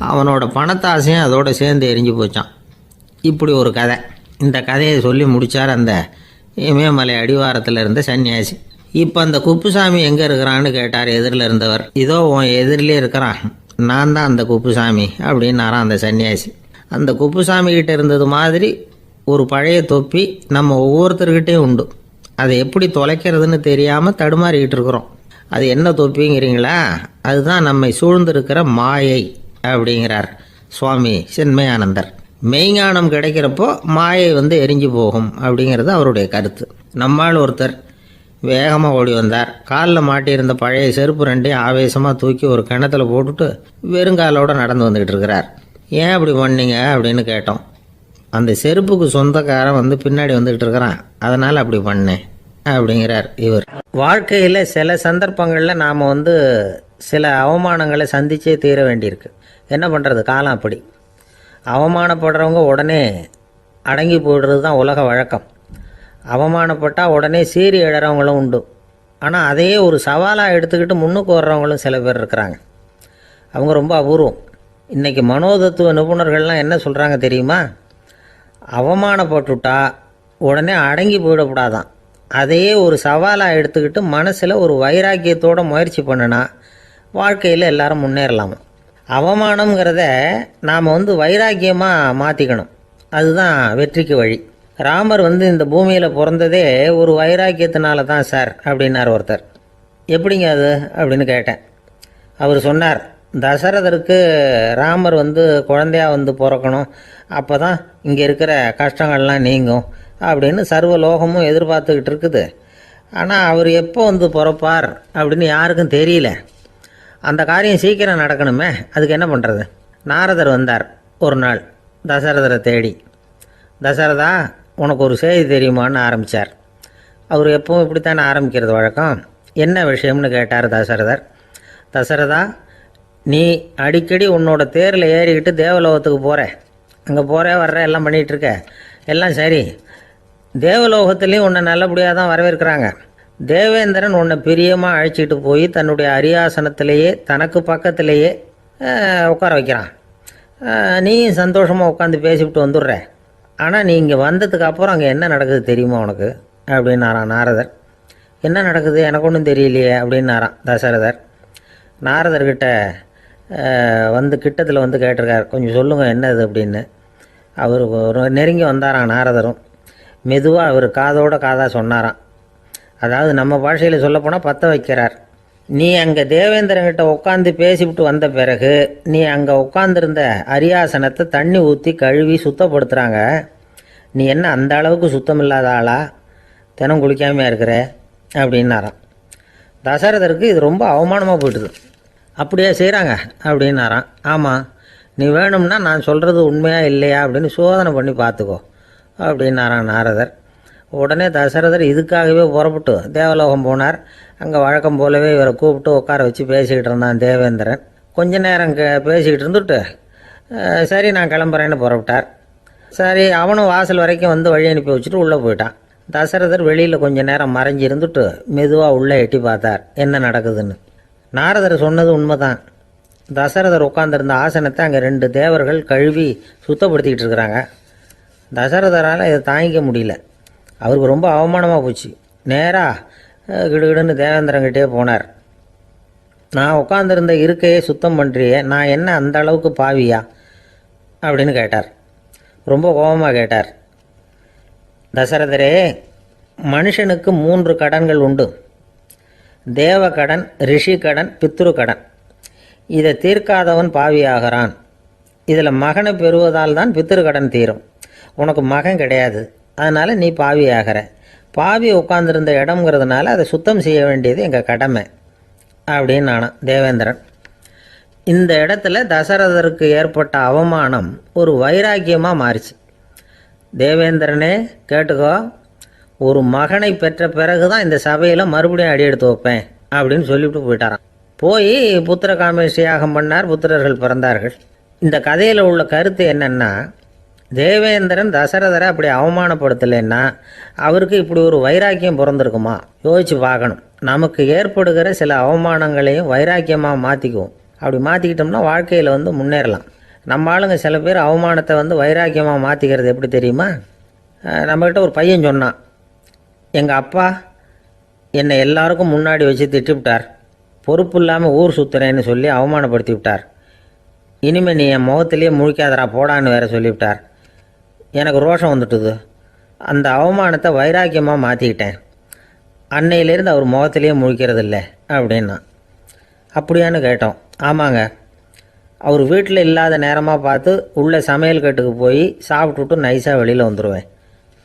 அவனோட பணத்தாசையும் அதோடு சேர்ந்து எரிஞ்சு போச்சான். இப்படி ஒரு கதை. இந்த கதையை சொல்லி முடித்தார் அந்த இமயமலை அடிவாரத்தில் இருந்த சன்னியாசி. இப்போ அந்த குப்புசாமி எங்கே இருக்கிறான்னு கேட்டார் எதிரில் இருந்தவர். இதோ உன் எதிரிலே இருக்கிறான், நான் தான் அந்த குப்புசாமி அப்படின்னாரான் அந்த சன்னியாசி. அந்த குப்புசாமி கிட்ட இருந்தது மாதிரி ஒரு பழைய தொப்பி நம்ம ஒவ்வொருத்தர்கிட்டையும் உண்டு. அதை எப்படி தொலைக்கிறதுன்னு தெரியாமல் தடுமாறிக்கிட்டு இருக்கிறோம். அது என்ன தொப்பிங்கிறீங்களா? அதுதான் நம்மை சூழ்ந்திருக்கிற மாயை அப்படிங்கிறார் சுவாமி சின்மயானந்தர். மெய்ஞானம் கிடைக்கிறப்போ மாயை எரிஞ்சு போகும் அப்படிங்கிறது அவருடைய கருத்து. நம்மால் ஒருத்தர் வேகமாக ஓடி வந்தார். காலில் மாட்டியிருந்த பழைய செருப்பு 2 ஆவேசமாக தூக்கி ஒரு கிணத்துல போட்டுட்டு வெறுங்காலோடு நடந்து வந்துக்கிட்டு இருக்கிறார். ஏன் அப்படி பண்ணீங்க அப்படின்னு கேட்டோம். அந்த செருப்புக்கு சொந்தக்காரன் பின்னாடி வந்துக்கிட்டு இருக்கிறான், அதனால் அப்படி பண்ணேன் அப்படிங்கிறார் இவர். வாழ்க்கையில் சில சந்தர்ப்பங்களில் நாம் சில அவமானங்களை சந்திச்சே தீர வேண்டியிருக்கு. என்ன பண்ணுறது, காலம் அப்படி. அவமானப்படுறவங்க உடனே அடங்கி போய்டுறது தான் உலக வழக்கம். அவமானப்பட்டால் உடனே சீறி எழறவங்களும் உண்டு. ஆனால் அதையே ஒரு சவாலாக எடுத்துக்கிட்டு முன்னுக்கு வர்றவங்களும் சில பேர் இருக்கிறாங்க. அவங்க ரொம்ப அபூர்வம். இன்றைக்கி மனோதத்துவ நிபுணர்கள்லாம் என்ன சொல்கிறாங்க தெரியுமா? அவமானப்பட்டுட்டா உடனே அடங்கி போயிடக்கூடாதான். அதையே ஒரு சவாலாக எடுத்துக்கிட்டு மனசில் ஒரு வைராக்கியத்தோடு முயற்சி பண்ணினா வாழ்க்கையில் எல்லாரும் முன்னேறலாமா. அவமானங்கிறத நாம் வைராக்கியமாக மாற்றிக்கணும். அதுதான் வெற்றிக்கு வழி. ராமர் இந்த பூமியில் பிறந்ததே ஒரு வைராக்கியத்தினால தான் சார் அப்படின்னார் ஒருத்தர். எப்படிங்க அது அப்படின்னு கேட்டேன். அவர் சொன்னார், தசரதருக்கு ராமர் குழந்தையாக பிறக்கணும், அப்போ தான் இங்கே இருக்கிற கஷ்டங்கள்லாம் நீங்கும் அப்படின்னு சர்வ லோகமும் எதிர்பார்த்துக்கிட்டு இருக்குது. ஆனால் அவர் எப்போ வந்து பிறப்பார் அப்படின்னு யாருக்கும் தெரியல. அந்த காரியம் சீக்கிரம் நடக்கணுமே, அதுக்கு என்ன பண்ணுறது? நாரதர் வந்தார் ஒரு நாள் தசரதரை தேடி. தசரதா, உனக்கு ஒரு செய்தி தெரியுமான்னு ஆரம்பித்தார். அவர் எப்பவும் இப்படித்தானே ஆரம்பிக்கிறது வழக்கம். என்ன விஷயம்னு கேட்டார் தசரதர். தசரதா, நீ அடிக்கடி உன்னோட தேரில் ஏறிக்கிட்டு தேவலோகத்துக்கு போகிற, அங்கே போகிற வர்ற எல்லாம் பண்ணிகிட்ருக்க, எல்லாம் சரி. தேவலோகத்துலேயும் உன்னை நல்லபடியாக தான் வரவேற்கிறாங்க. தேவேந்திரன் உன்னை பிரியமாக அழைச்சிட்டு போய் தன்னுடைய அரியாசனத்திலேயே தனக்கு பக்கத்திலேயே உட்கார வைக்கிறான். நீயும் சந்தோஷமாக உட்காந்து பேசிவிட்டு வந்துடுற. ஆனால் நீ இங்கே வந்ததுக்கு அப்புறம் அங்கே என்ன நடக்குது தெரியுமா உனக்கு அப்படின்னாரான் நாரதர். என்ன நடக்குது எனக்கு ஒன்றும் தெரியலையே அப்படின்னாரான் தசரதர். நாரதர்கிட்ட கிட்டத்தில் வந்து கேட்டிருக்கார், கொஞ்சம் சொல்லுங்கள் என்னது அப்படின்னு. அவர் நெருங்கி வந்தாராம் நாரதரும். மெதுவாக அவர் காதோட காதாக சொன்னாராம். அதாவது நம்ம பாஷையில் சொல்லப்போனால் பற்ற வைக்கிறார். நீ அங்கே தேவேந்திரங்கிட்ட உட்காந்து பேசிவிட்டு வந்த பிறகு நீ அங்கே உட்காந்துருந்த அரியாசனத்தை தண்ணி ஊற்றி கழுவி சுத்தப்படுத்துகிறாங்க. நீ என்ன அந்த அளவுக்கு சுத்தம் இல்லாத ஆளா, தினம் குளிக்காமையாக இருக்கிற அப்படின்னாராம். தசரதருக்கு இது ரொம்ப அவமானமாக போயிட்டுது. அப்படியே செய்கிறாங்க அப்படின்னாராம். ஆமாம், நீ வேணும்னா நான் சொல்கிறது உண்மையா இல்லையா அப்படின்னு சோதனை பண்ணி பார்த்துக்கோ அப்படின்னாரான் நாரதர். உடனே தசரதர் இதுக்காகவே புறப்பட்டு தேவலோகம் போனார். அங்கே வழக்கம் போலவே இவரை கூப்பிட்டு உட்கார வச்சு பேசிக்கிட்டு இருந்தான் தேவேந்திரன். கொஞ்ச நேரம் பேசிக்கிட்டு இருந்துட்டு சரி நான் கிளம்புறேன்னு புறப்பட்டார். சரி, அவனும் வாசல் வரைக்கும் வந்து வழி அனுப்பி வச்சுட்டு உள்ளே போயிட்டான். தசரதர் வெளியில் கொஞ்ச நேரம் மறைஞ்சி இருந்துட்டு மெதுவாக உள்ளே எட்டி பார்த்தார் என்ன நடக்குதுன்னு. நாரதர் சொன்னது உண்மைதான். தசரதர் உட்காந்துருந்த ஆசனத்தை அங்கே 2 தேவர்கள் கழுவி சுத்தப்படுத்திக்கிட்டு இருக்கிறாங்க. தசரதரால் இதை தாங்கிக்க முடியல. அவருக்கு ரொம்ப அவமானமாக போச்சு. நேராக கிடுகிடுன்னு தேவேந்திரங்கிட்டே போனார். நான் உட்காந்துருந்த இருக்கையே சுத்தம் பண்ணுறியே, நான் என்ன அந்த அளவுக்கு பாவியா அப்படின்னு கேட்டார். ரொம்ப கோபமாக கேட்டார். தசரதரே, மனுஷனுக்கு 3 கடன்கள் உண்டு. தேவ கடன், ரிஷி கடன், பித்ரு கடன். இதை தீர்க்காதவன் பாவியாகிறான். இதில் மகனை பெறுவதால் தான் பித்ரு கடன் தீரும். உனக்கு மகன் கிடையாது, அதனால் நீ பாவி ஆகிற. பாவி உட்காந்துருந்த இடம்ங்கிறதுனால அதை சுத்தம் செய்ய வேண்டியது எங்கள் கடமை அப்படின்னு நானும் தேவேந்திரன். இந்த இடத்துல தசரதருக்கு ஏற்பட்ட அவமானம் ஒரு வைராக்கியமாக மாறிச்சு. தேவேந்திரனே கேட்டுக்கோ, ஒரு மகனை பெற்ற பிறகு தான் இந்த சபையில் மறுபடியும் அடி எடுத்து வைப்பேன் அப்படின்னு சொல்லிவிட்டு போயிட்டாரான். போய் புத்திர காமேஷ் யாகம் பண்ணார். புத்திரர்கள் பிறந்தார்கள். இந்த கதையில் உள்ள கருத்து என்னென்னா, தேவேந்திரன் தசரதரை அப்படி அவமானப்படுத்தலைன்னா அவருக்கு இப்படி ஒரு வைராக்கியம் பிறந்திருக்குமா யோசிச்சு பார்க்கணும். நமக்கு ஏற்படுகிற சில அவமானங்களையும் வைராக்கியமாக மாற்றிக்குவோம். அப்படி மாற்றிக்கிட்டோம்னா வாழ்க்கையில் முன்னேறலாம். நம்ம ஆளுங்க சில பேர் அவமானத்தை வைராக்கியமாக மாற்றிக்கிறது எப்படி தெரியுமா? நம்மகிட்ட ஒரு பையன் சொன்னான், எங்கள் அப்பா என்னை எல்லாருக்கும் முன்னாடி வச்சு திட்டிவிட்டார், பொறுப்பு இல்லாமல் ஊர் சுற்றுறேன்னு சொல்லி அவமானப்படுத்தி விட்டார். இனிமேல் நீ என் முகத்திலேயே முழிக்காதரா போடான்னு வேற சொல்லிவிட்டார். எனக்கு ரோஷம் வந்துட்டுது. அந்த அவமானத்தை வைராக்கியமாக மாற்றிக்கிட்டேன். அன்னையிலேருந்து அவர் முகத்திலேயே முழிக்கிறது இல்லை அப்படின்னா. அப்படியான்னு கேட்டோம். ஆமாங்க, அவர் வீட்டில் இல்லாத நேரமாக பார்த்து உள்ள சமையல் கட்டுக்கு போய் சாப்பிட்டுட்டு நைஸாக வெளியில் வந்துடுவேன்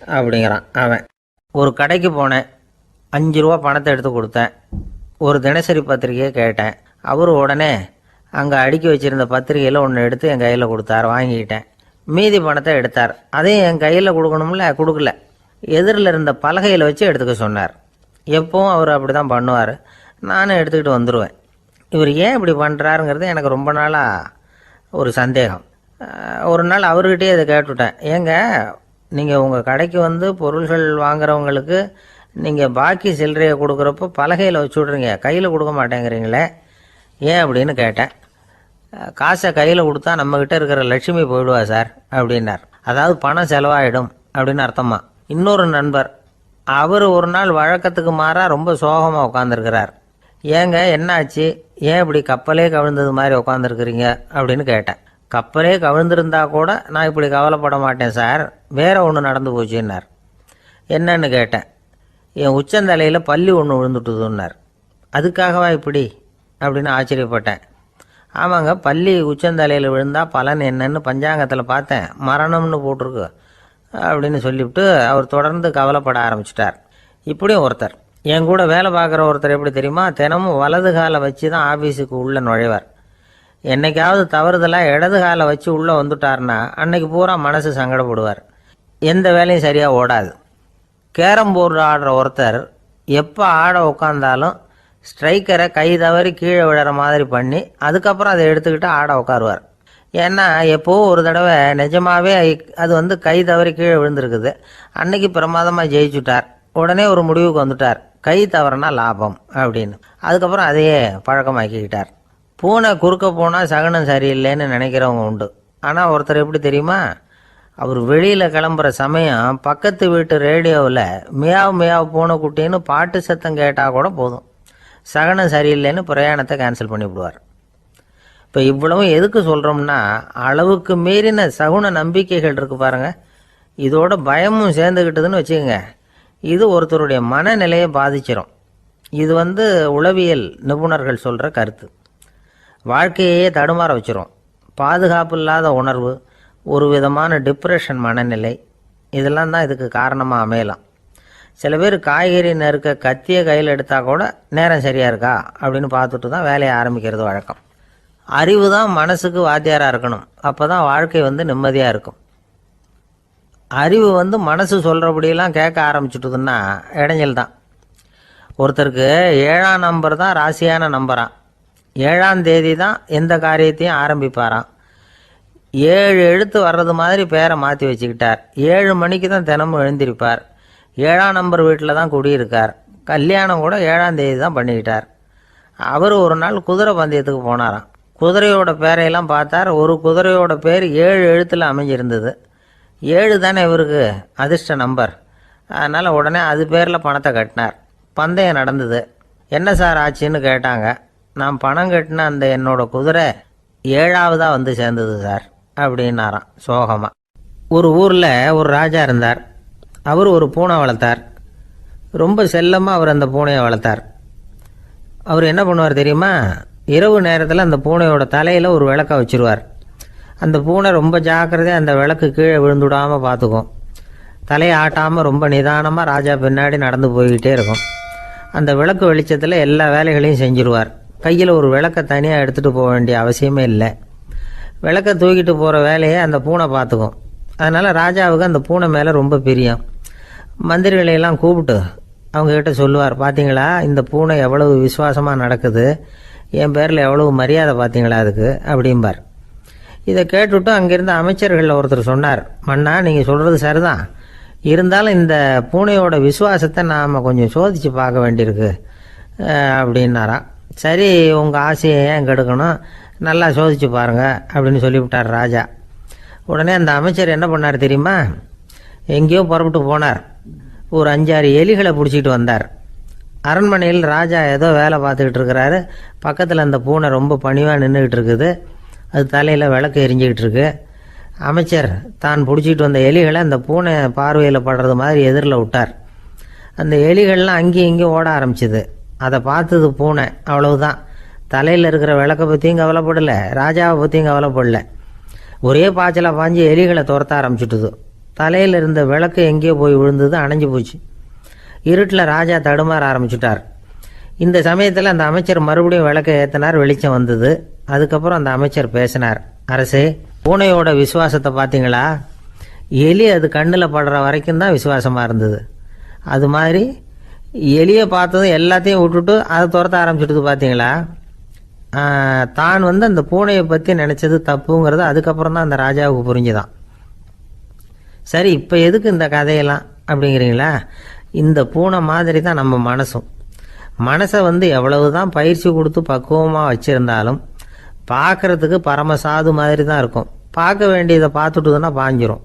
அப்படிங்கிறான் அவன். ஒரு கடைக்கு போனேன், 5 ரூபா பணத்தை எடுத்து கொடுத்தேன். ஒரு தினசரி பத்திரிக்கையை கேட்டேன். அவர் உடனே அங்கே அடுக்கி வச்சுருந்த பத்திரிகையில் ஒன்று எடுத்து என் கையில் கொடுத்தார். வாங்கிக்கிட்டேன். மீதி பணத்தை எடுத்தார். அதையும் என் கையில் கொடுக்கணும்ல, கொடுக்கல. எதிரில் இருந்த பலகையில் வச்சு எடுத்துக்க சொன்னார். எப்பவும் அவர் அப்படி தான் பண்ணுவார். நானும் எடுத்துக்கிட்டு வந்துடுவேன். இவர் ஏன் இப்படி பண்ணுறாருங்கிறது எனக்கு ரொம்ப நாளாக ஒரு சந்தேகம். ஒரு நாள் அவர்கிட்டயே இதை கேட்டுவிட்டேன். ஏங்க, நீங்கள் உங்கள் கடைக்கு பொருள்கள் வாங்குறவங்களுக்கு நீங்கள் பாக்கி சில்லறையை கொடுக்குறப்போ பலகையில் வச்சு விட்றீங்க, கையில் கொடுக்க மாட்டேங்கிறீங்களே ஏன் அப்படின்னு கேட்டேன். காசை கையில் கொடுத்தா நம்மக்கிட்ட இருக்கிற லட்சுமி போயிடுவா சார் அப்படின்னார். அதாவது பணம் செலவாயிடும் அப்படின்னு அர்த்தமா. இன்னொரு நண்பர், அவர் ஒரு நாள் வழக்கத்துக்கு மாறாக ரொம்ப சோகமாக உட்காந்துருக்கிறார். ஏங்க என்னாச்சு, ஏன் இப்படி கப்பலே கவிழ்ந்தது மாதிரி உட்காந்துருக்குறீங்க அப்படின்னு கேட்டேன். கப்பலே கவிழ்ந்திருந்தா கூட நான் இப்படி கவலைப்பட மாட்டேன் சார், வேற ஒன்று நடந்து போச்சுன்னார். என்னன்னு கேட்டேன். என் உச்சந்தலையில் பல்லி ஒன்று விழுந்துட்டுதுன்னார். அதுக்காகவா இப்படி அப்படின்னு ஆச்சரியப்பட்டேன். ஆமாங்க, பல்லி உச்சந்தலையில் விழுந்தால் பலன் என்னன்னு பஞ்சாங்கத்தில் பார்த்தேன், மரணம்னு போட்டிருக்கு அப்படின்னு சொல்லிவிட்டு அவர் தொடர்ந்து கவலைப்பட ஆரம்பிச்சிட்டார். இப்படியும் ஒருத்தர். என் கூட வேலை பார்க்குற ஒருத்தர் எப்படி தெரியுமா, தினமும் வலது காலை வச்சு தான் ஆஃபீஸுக்கு உள்ளே நுழைவார். என்னைக்காவது தவறுதலாக இடது காலை வச்சு உள்ளே வந்துட்டார்னா அன்னைக்கு பூரா மனசு சங்கடப்படுவார். எந்த வேலையும் சரியாக ஓடாது. கேரம் போர்டு ஆடுற ஒருத்தர் எப்போ ஆட உட்காந்தாலும் ஸ்ட்ரைக்கரை கை தவறி கீழே விழுற மாதிரி பண்ணி அதுக்கப்புறம் அதை எடுத்துக்கிட்டு ஆட உட்காருவார். ஏன்னா எப்போ ஒரு தடவை நிஜமாவே அது கை தவறி கீழே விழுந்திருக்குது. அன்னைக்கு பிரமாதமாக ஜெயிச்சுட்டார். உடனே ஒரு முடிவுக்கு வந்துட்டார், கை தவறுனா லாபம் அப்படின்னு. அதுக்கப்புறம் அதையே பழக்கமாக்கிக்கிட்டார். பூனை குறுக்க போனால் சகனம் சரியில்லைன்னு நினைக்கிறவங்க உண்டு. ஆனால் ஒருத்தர் எப்படி தெரியுமா, அவர் வெளியில் கிளம்புற சமயம் பக்கத்து வீட்டு ரேடியோவில் மியாவ் மியாவ் பூனை குட்டின்னு பாட்டு சத்தம் கேட்டால் கூட போதும், சகனம் சரியில்லைன்னு பிரயாணத்தை கேன்சல் பண்ணிவிடுவார். இப்போ இவ்வளவும் எதுக்கு சொல்கிறோம்னா, அளவுக்கு மீறின சகுன நம்பிக்கைகள் இருக்கு பாருங்க, இதோட பயமும் சேர்ந்துக்கிட்டதுன்னு வச்சுக்கோங்க, இது ஒருத்தருடைய மனநிலையை பாதிச்சிடும். இது உளவியல் நிபுணர்கள் சொல்கிற கருத்து. வாழ்க்கையே தடுமாற வச்சிரும். பாதுகாப்பு இல்லாத உணர்வு, ஒரு விதமான டிப்ரெஷன் மனநிலை, இதெல்லாம் தான் இதுக்கு காரணமாக அமையலாம். சில பேர் காய்கறி நறுக்க கத்தியை கையில் எடுத்தால் கூட நேரம் சரியாக இருக்கா அப்படின்னு பார்த்துட்டு தான் வேலையை ஆரம்பிக்கிறது வழக்கம். அறிவு தான் மனசுக்கு வாத்தியாராக இருக்கணும். அப்போ தான் வாழ்க்கை நிம்மதியாக இருக்கும். அறிவு மனசு சொல்கிறபடியெல்லாம் கேட்க ஆரம்பிச்சுட்டுதுன்னா இடைஞ்சல் தான். ஒருத்தருக்கு 7ஆம் நம்பர் தான் ராசியான நம்பரான். 7ஆம் தேதி தான் எந்த காரியத்தையும் ஆரம்பிப்பாராம். 7 எழுத்து வர்றது மாதிரி பேரை மாற்றி வச்சுக்கிட்டார். 7 மணிக்கு தான் தினமும் எழுந்திருப்பார். 7ஆம் நம்பர் வீட்டில் தான் குடியிருக்கார். கல்யாணம் கூட 7ஆம் தேதி தான் பண்ணிக்கிட்டார். அவர் ஒரு நாள் குதிரை பந்தயத்துக்கு போனாராம். குதிரையோட பேரையெல்லாம் பார்த்தார். ஒரு குதிரையோட பேர் 7 எழுத்தில் அமைஞ்சிருந்தது. 7 தானே இவருக்கு அதிர்ஷ்ட நம்பர். அதனால் உடனே அது பேரில் பணத்தை கட்டினார். பந்தயம் நடந்தது. என்ன சார் ஆச்சுன்னு கேட்டாங்க. நான் பணம் கட்டின அந்த என்னோட குதிரை 7ஆவதாக சேர்ந்தது சார் அப்படின்னாராம் சோகமாக. ஒரு ஊரில் ஒரு ராஜா இருந்தார். அவர் ஒரு பூனை வளர்த்தார். ரொம்ப செல்லமாக அவர் அந்த பூனையை வளர்த்தார். அவர் என்ன பண்ணுவார் தெரியுமா, இரவு நேரத்தில் அந்த பூனையோட தலையில் ஒரு விளக்கை வச்சுருவார். அந்த பூனை ரொம்ப ஜாக்கிரதையாக அந்த விளக்கு கீழே விழுந்துடாமல் பார்த்துக்கும். தலையை ஆட்டாமல் ரொம்ப நிதானமாக ராஜா பின்னாடி நடந்து போய்கிட்டே இருக்கும். அந்த விளக்கு வெளிச்சத்தில் எல்லா வேலைகளையும் செஞ்சுருவார். கையில் ஒரு விளக்கை தனியாக எடுத்துகிட்டு போக வேண்டிய அவசியமே இல்லை. விளக்கை தூக்கிட்டு போகிற வேலையை அந்த பூனை பார்த்துக்கும். அதனால் ராஜாவுக்கு அந்த பூனை மேலே ரொம்ப பிரியம். மந்திரிகளையெல்லாம் கூப்பிட்டு அவங்கக்கிட்ட சொல்லுவார், பார்த்தீங்களா இந்த பூனை எவ்வளவு விசுவாசமாக நடக்குது, என் பேரில் எவ்வளவு மரியாதை பார்த்தீங்களா அதுக்கு அப்படிம்பார். இதை கேட்டுவிட்டு அங்கேருந்து அமைச்சர்களில் ஒருத்தர் சொன்னார், மன்னா நீங்கள் சொல்கிறது சரிதான், இருந்தாலும் இந்த பூனையோட விசுவாசத்தை நாம் கொஞ்சம் சோதித்து பார்க்க வேண்டியிருக்கு அப்படின்னாராம். சரி, உங்கள் ஆசையை ஏன் கெடுக்கணும், நல்லா சோதித்து பாருங்கள் அப்படின்னு சொல்லிவிட்டார் ராஜா. உடனே அந்த அமைச்சர் என்ன பண்ணார் தெரியுமா, எங்கேயோ புறப்பட்டு போனார். ஒரு 5-6 எலிகளை பிடிச்சிட்டு வந்தார். அரண்மனையில் ராஜா ஏதோ வேலை பார்த்துக்கிட்டு இருக்கிறாரு. பக்கத்தில் அந்த பூனை ரொம்ப பணிவாக நின்றுக்கிட்டு இருக்குது. அது தலையில் விளக்கு எரிஞ்சிக்கிட்டு இருக்கு. அமைச்சர் தான் பிடிச்சிட்டு வந்த எலிகளை அந்த பூனை பார்வையில் படுறது மாதிரி எதிரில் விட்டார். அந்த எலிகள்லாம் அங்கேயும் இங்கேயும் ஓட ஆரம்பிச்சிது. அதை பார்த்தது பூனை. அவ்வளவுதான். தலையில் இருக்கிற விளக்கை பற்றியும் கவலைப்படலை, ராஜாவை பற்றியும் கவலைப்படல. ஒரே பாய்ச்சலாக பாஞ்சு எலிகளை துரத்த ஆரம்பிச்சுட்டுது. தலையில் இருந்த விளக்கு எங்கேயோ போய் விழுந்தது, அணைஞ்சு போச்சு. இருட்டில் ராஜா தடுமாற ஆரம்பிச்சுட்டார். இந்த சமயத்தில் அந்த அமைச்சர் மறுபடியும் விளக்கை ஏற்றினார். வெளிச்சம் வந்தது. அதுக்கப்புறம் அந்த அமைச்சர் பேசினார், அரசே, பூனையோட விசுவாசத்தை பார்த்தீங்களா, எலி அது கண்ணில் படுற வரைக்கும் தான் விசுவாசமாக இருந்தது. அது மாதிரி எலியை பார்த்ததும் எல்லாத்தையும் விட்டுட்டு அதை துரத்த ஆரம்பிச்சுட்டு பார்த்தீங்களா, தான் அந்த பூனையை பற்றி நினச்சது தப்புங்கிறது அதுக்கப்புறம் தான் அந்த ராஜாவுக்கு புரிஞ்சுதான். சரி, இப்போ எதுக்கு இந்த கதையெல்லாம் அப்படிங்கிறீங்களா, இந்த பூனை மாதிரி தான் நம்ம மனசும். மனசை எவ்வளவு தான் பயிற்சி கொடுத்து பக்குவமாக வச்சுருந்தாலும் பார்க்குறதுக்கு பரமசாது மாதிரி தான் இருக்கும். பார்க்க வேண்டியதை பார்த்துட்டுதுன்னா பாஞ்சிரும்.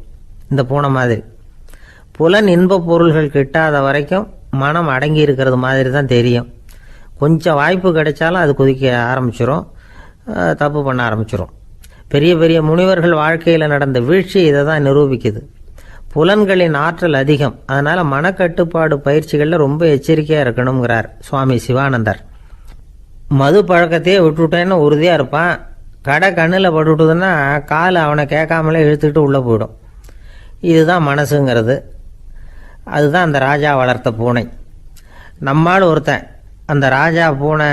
இந்த பூனை மாதிரி புலன் இன்ப பொருள்கள் கிட்டாத வரைக்கும் மனம் அடங்கி இருக்கிறது மாதிரி தான் தெரியும். கொஞ்சம் வாய்ப்பு கிடைச்சாலும் அது குதிக்க ஆரம்பிச்சிடும், தப்பு பண்ண ஆரம்பிச்சிடும். பெரிய பெரிய முனிவர்கள் வாழ்க்கையில் நடந்த வீழ்ச்சி இதை தான் நிரூபிக்குது. புலன்களின் ஆற்றல் அதிகம். அதனால் மனக்கட்டுப்பாடு பயிற்சிகளில் ரொம்ப எச்சரிக்கையாக இருக்கணுங்கிறார் சுவாமி சிவானந்தர். மது பழக்கத்தையே விட்டுவிட்டேன்னு உறுதியாக இருப்பான். கடை கண்ணில் பட்டுவிட்டுதுன்னா கால் அவனை கேட்காமலே இழுத்துக்கிட்டு உள்ளே போயிடும். இதுதான் மனசுங்கிறது. அதுதான் அந்த ராஜா வளர்த்த பூனை. நம்மால் ஒருத்தன் அந்த ராஜா பூனை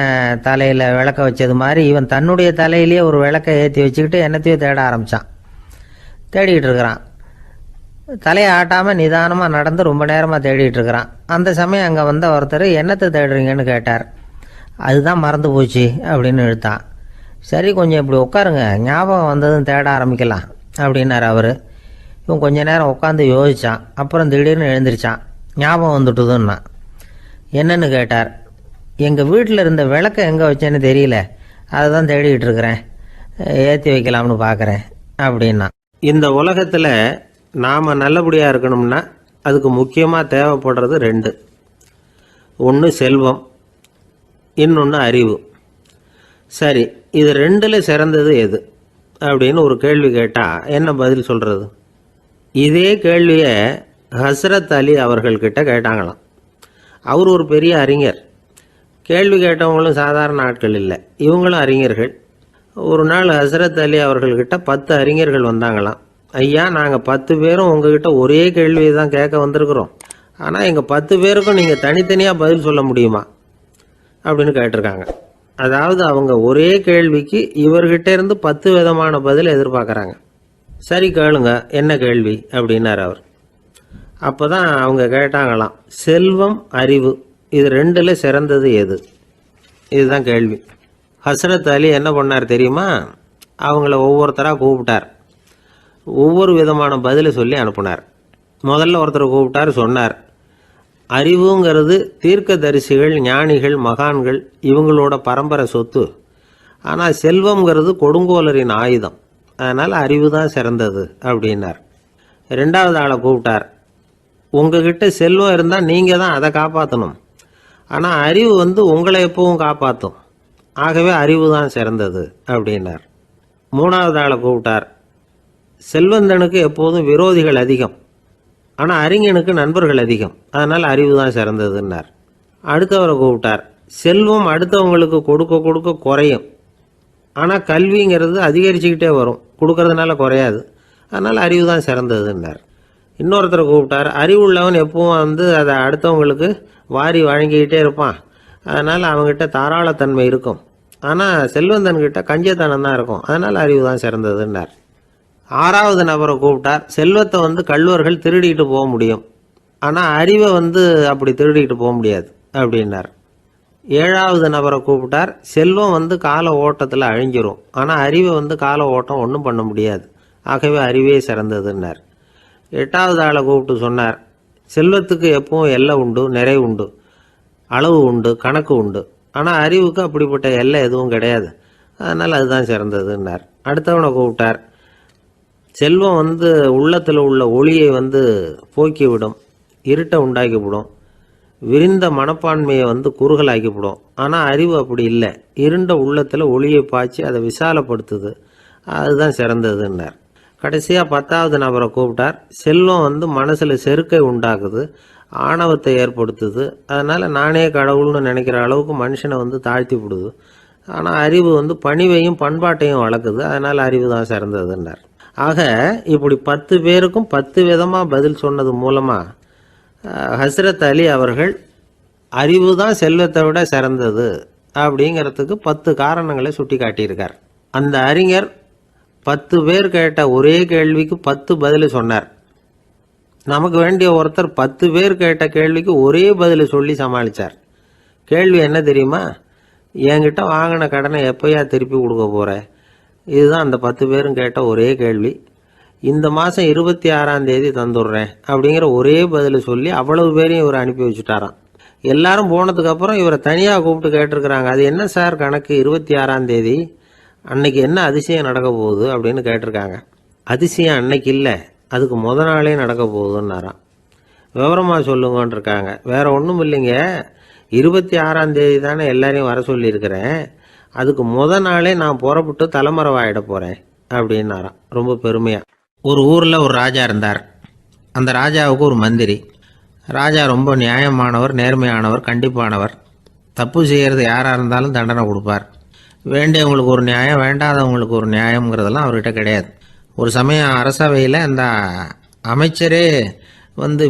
தலையில் விளக்க வச்சது மாதிரி இவன் தன்னுடைய தலையிலேயே ஒரு விளக்கை ஏற்றி வச்சுக்கிட்டு என்னத்தையும் தேட ஆரம்பித்தான். தேடிக்கிட்டு இருக்கிறான். தலையை ஆட்டாமல் நிதானமாக நடந்து ரொம்ப நேரமாக தேடிட்டு இருக்கிறான். அந்த சமயம் அங்கே வந்த ஒருத்தர் என்னத்தை தேடுறீங்கன்னு கேட்டார். அதுதான் மறந்து போச்சு அப்படின்னு இழுத்தான். சரி, கொஞ்சம் இப்படி உட்காருங்க, ஞாபகம் வந்ததும் தேட ஆரம்பிக்கலாம் அப்படின்னார் அவர். இவன் கொஞ்ச நேரம் உட்காந்து யோசித்தான். அப்புறம் திடீர்னு எழுந்திரிச்சான். ஞாபகம் வந்துட்டுதுன்னா. என்னன்னு கேட்டார். எங்கள் வீட்டில் இருந்த விளக்கை எங்கே வச்சேன்னு தெரியல, அதை தான் தேடிக்கிட்டு இருக்கிறேன், ஏற்றி வைக்கலாம்னு பார்க்குறேன் அப்படின்னா. இந்த உலகத்தில் நாம் நல்லபடியாக இருக்கணும்னா அதுக்கு முக்கியமாக தேவைப்படுறது ரெண்டு. ஒன்று செல்வம், இன்னொன்று அறிவு. சரி, இது ரெண்டில் சிறந்தது எது அப்படின்னு ஒரு கேள்வி கேட்டால் என்ன பதில் சொல்கிறது? இதே கேள்வியை ஹஸ்ரத் அலி அவர்கள்கிட்ட கேட்டாங்களாம். அவர் ஒரு பெரிய அறிஞர். கேள்வி கேட்டவங்களும் சாதாரண ஆட்கள் இல்லை, இவங்களும் அறிஞர்கள். ஒரு நாள் ஹஸ்ரத் அலி அவர்கள்கிட்ட 10 அறிஞர்கள் வந்தாங்களாம். ஐயா, நாங்கள் 10 பேரும் உங்ககிட்ட ஒரே கேள்வியை தான் கேட்க வந்திருக்கிறோம், ஆனால் எங்கள் 10 பேருக்கும் நீங்கள் தனித்தனியாக பதில் சொல்ல முடியுமா அப்படின்னு கேட்டிருக்காங்க. அதாவது அவங்க ஒரே கேள்விக்கு இவர்கிட்ட இருந்து 10 விதமான பதில் எதிர்பார்க்குறாங்க. சரி, கேளுங்க, என்ன கேள்வி அப்படின்னார் அவர். அப்போ தான் அவங்க கேட்டாங்களாம், செல்வம் அறிவு இது ரெண்டில் சிறந்தது எது? இதுதான் கேள்வி. ஹஸ்ரத் அலி என்ன பண்ணார் தெரியுமா? அவங்கள ஒவ்வொருத்தராக கூப்பிட்டார். ஒவ்வொரு விதமான பதிலை சொல்லி அனுப்புனார். முதல்ல ஒருத்தரை கூப்பிட்டார். சொன்னார், அறிவுங்கிறது தீர்க்கதரிசிகள், ஞானிகள், மகான்கள் இவங்களோட பரம்பரை சொத்து. ஆனால் செல்வம்ங்கிறது கொடுங்கோலரின் ஆயுதம். அதனால் அறிவு தான் சிறந்தது அப்படின்னார். ரெண்டாவது ஆளை கூப்பிட்டார். உங்ககிட்ட செல்வம் இருந்தால் நீங்கள் தான் அதை காப்பாற்றணும், ஆனால் அறிவு உங்களை எப்பவும் காப்பாற்றும். ஆகவே அறிவு தான் சிறந்தது அப்படின்னார். மூணாவது ஆளை கூப்பிட்டார். செல்வந்தனுக்கு எப்போதும் விரோதிகள் அதிகம், ஆனால் அறிஞனுக்கு நண்பர்கள் அதிகம். அதனால் அறிவு தான் சிறந்ததுன்னார். அடுத்தவரை கூப்பிட்டார். செல்வம் அடுத்தவங்களுக்கு கொடுக்க கொடுக்க குறையும், ஆனால் கல்விங்கிறது அதிகரிச்சுக்கிட்டே வரும், கொடுக்கறதுனால குறையாது. அதனால் அறிவு தான் சிறந்ததுன்னார். இன்னொருத்தரை கூப்பிட்டார். அறிவுள்ளவன் எப்பவும் அதை அடுத்தவங்களுக்கு வாரி வழங்கிக்கிட்டே இருப்பான், அதனால் அவங்ககிட்ட தாராளத்தன்மை இருக்கும். ஆனால் செல்வந்தன்கிட்ட கஞ்சத்தனம் தான் இருக்கும், அதனால் அறிவு தான் சிறந்ததுன்னார். ஆறாவது நபரை கூப்பிட்டார். செல்வத்தை கள்வர்கள் திருடிட்டு போக முடியும், ஆனால் அறிவை அப்படி திருடிட்டு போக முடியாது அப்படின்னார். ஏழாவது நபரை கூப்பிட்டார். செல்வம் கால ஓட்டத்தில் அழிஞ்சிரும், ஆனால் அறிவை கால ஓட்டம் ஒன்றும் பண்ண முடியாது, ஆகவே அறிவே சிறந்ததுன்னார். எட்டாவது ஆளை கூப்பிட்டு சொன்னார், செல்வத்துக்கு எப்பவும் எல்லை உண்டு, நிறை உண்டு, அளவு உண்டு, கணக்கு உண்டு. ஆனால் அறிவுக்கு அப்படிப்பட்ட எல்லை எதுவும் கிடையாது, அதனால் அதுதான் சிறந்ததுன்னார். அடுத்தவனை கூப்பிட்டார். செல்வம் உள்ளத்தில் உள்ள ஒளியை போக்கிவிடும், இருட்டை உண்டாக்கிவிடும், விரிந்த மனப்பான்மையை குறுகலாக்கிவிடும். ஆனால் அறிவு அப்படி இல்லை, இருண்ட உள்ளத்தில் ஒளியை பாய்ச்சி அதை விசாலப்படுத்துது, அதுதான் சிறந்ததுன்னார். கடைசியாக 10வது நபரை கூப்பிட்டார். செல்வம் மனசில் செருக்கை உண்டாக்குது, ஆணவத்தை ஏற்படுத்துது, அதனால் நானே கடவுள்னு நினைக்கிற அளவுக்கு மனுஷனை தாழ்த்தி விடுது. ஆனால் அறிவு பணிவையும் பண்பாட்டையும் வளர்க்குது, அதனால் அறிவு தான் சிறந்ததுன்னார். ஆக இப்படி 10 பேருக்கும் 10 விதமாக பதில் சொன்னது மூலமாக ஹஸ்ரத் அலி அவர்கள் அறிவு தான் செல்வத்தை விட சிறந்தது அப்படிங்கிறதுக்கு 10 காரணங்களை சுட்டி காட்டியிருக்கார். அந்த அறிஞர் 10 பேர் கேட்ட ஒரே கேள்விக்கு 10 பதில் சொன்னார். நமக்கு வேண்டிய ஒருத்தர் 10 பேர் கேட்ட கேள்விக்கு ஒரே பதில் சொல்லி சமாளித்தார். கேள்வி என்ன தெரியுமா? என்கிட்ட வாங்கின கடனை எப்போயா திருப்பி கொடுக்க போகிற? இதுதான் அந்த 10 பேரும் கேட்ட ஒரே கேள்வி. இந்த மாதம் 26ஆம் தேதி தந்துடுறேன் அப்படிங்கிற ஒரே பதில் சொல்லி அவ்வளவு பேரையும் இவர் அனுப்பி வச்சுட்டாராம். எல்லாரும் போனதுக்கப்புறம் இவரை தனியாக கூப்பிட்டு கேட்டிருக்கிறாங்க. அது என்ன சார் கணக்கு, 26ஆம் தேதி அன்னைக்கு என்ன அதிசயம் நடக்க போகுது அப்படின்னு கேட்டிருக்காங்க. அதிசயம் அன்னைக்கு இல்லை, அதுக்கு நாளே நடக்க போகுதுன்னாராம். விவரமாக சொல்லுங்கன்னு இருக்காங்க. வேற ஒன்றும் இல்லைங்க, 26ஆம் தேதி தானே எல்லாரையும் வர சொல்லியிருக்கிறேன், அதுக்கு நாளே நான் புறப்பட்டு தலைமறைவாயிட போகிறேன் அப்படின்னாராம் ரொம்ப பெருமையாக. ஒரு ஊரில் ஒரு ராஜா இருந்தார். அந்த ராஜாவுக்கு ஒரு மந்திரி. ராஜா ரொம்ப நியாயமானவர், நேர்மையானவர், கண்டிப்பானவர். தப்பு செய்கிறது யாராக இருந்தாலும் தண்டனை கொடுப்பார். வேண்டியவங்களுக்கு ஒரு நியாயம், வேண்டாதவங்களுக்கு ஒரு நியாயங்கிறதெல்லாம் அவர்கிட்ட கிடையாது. ஒரு சமயம் அரசவையில் அந்த அமைச்சரே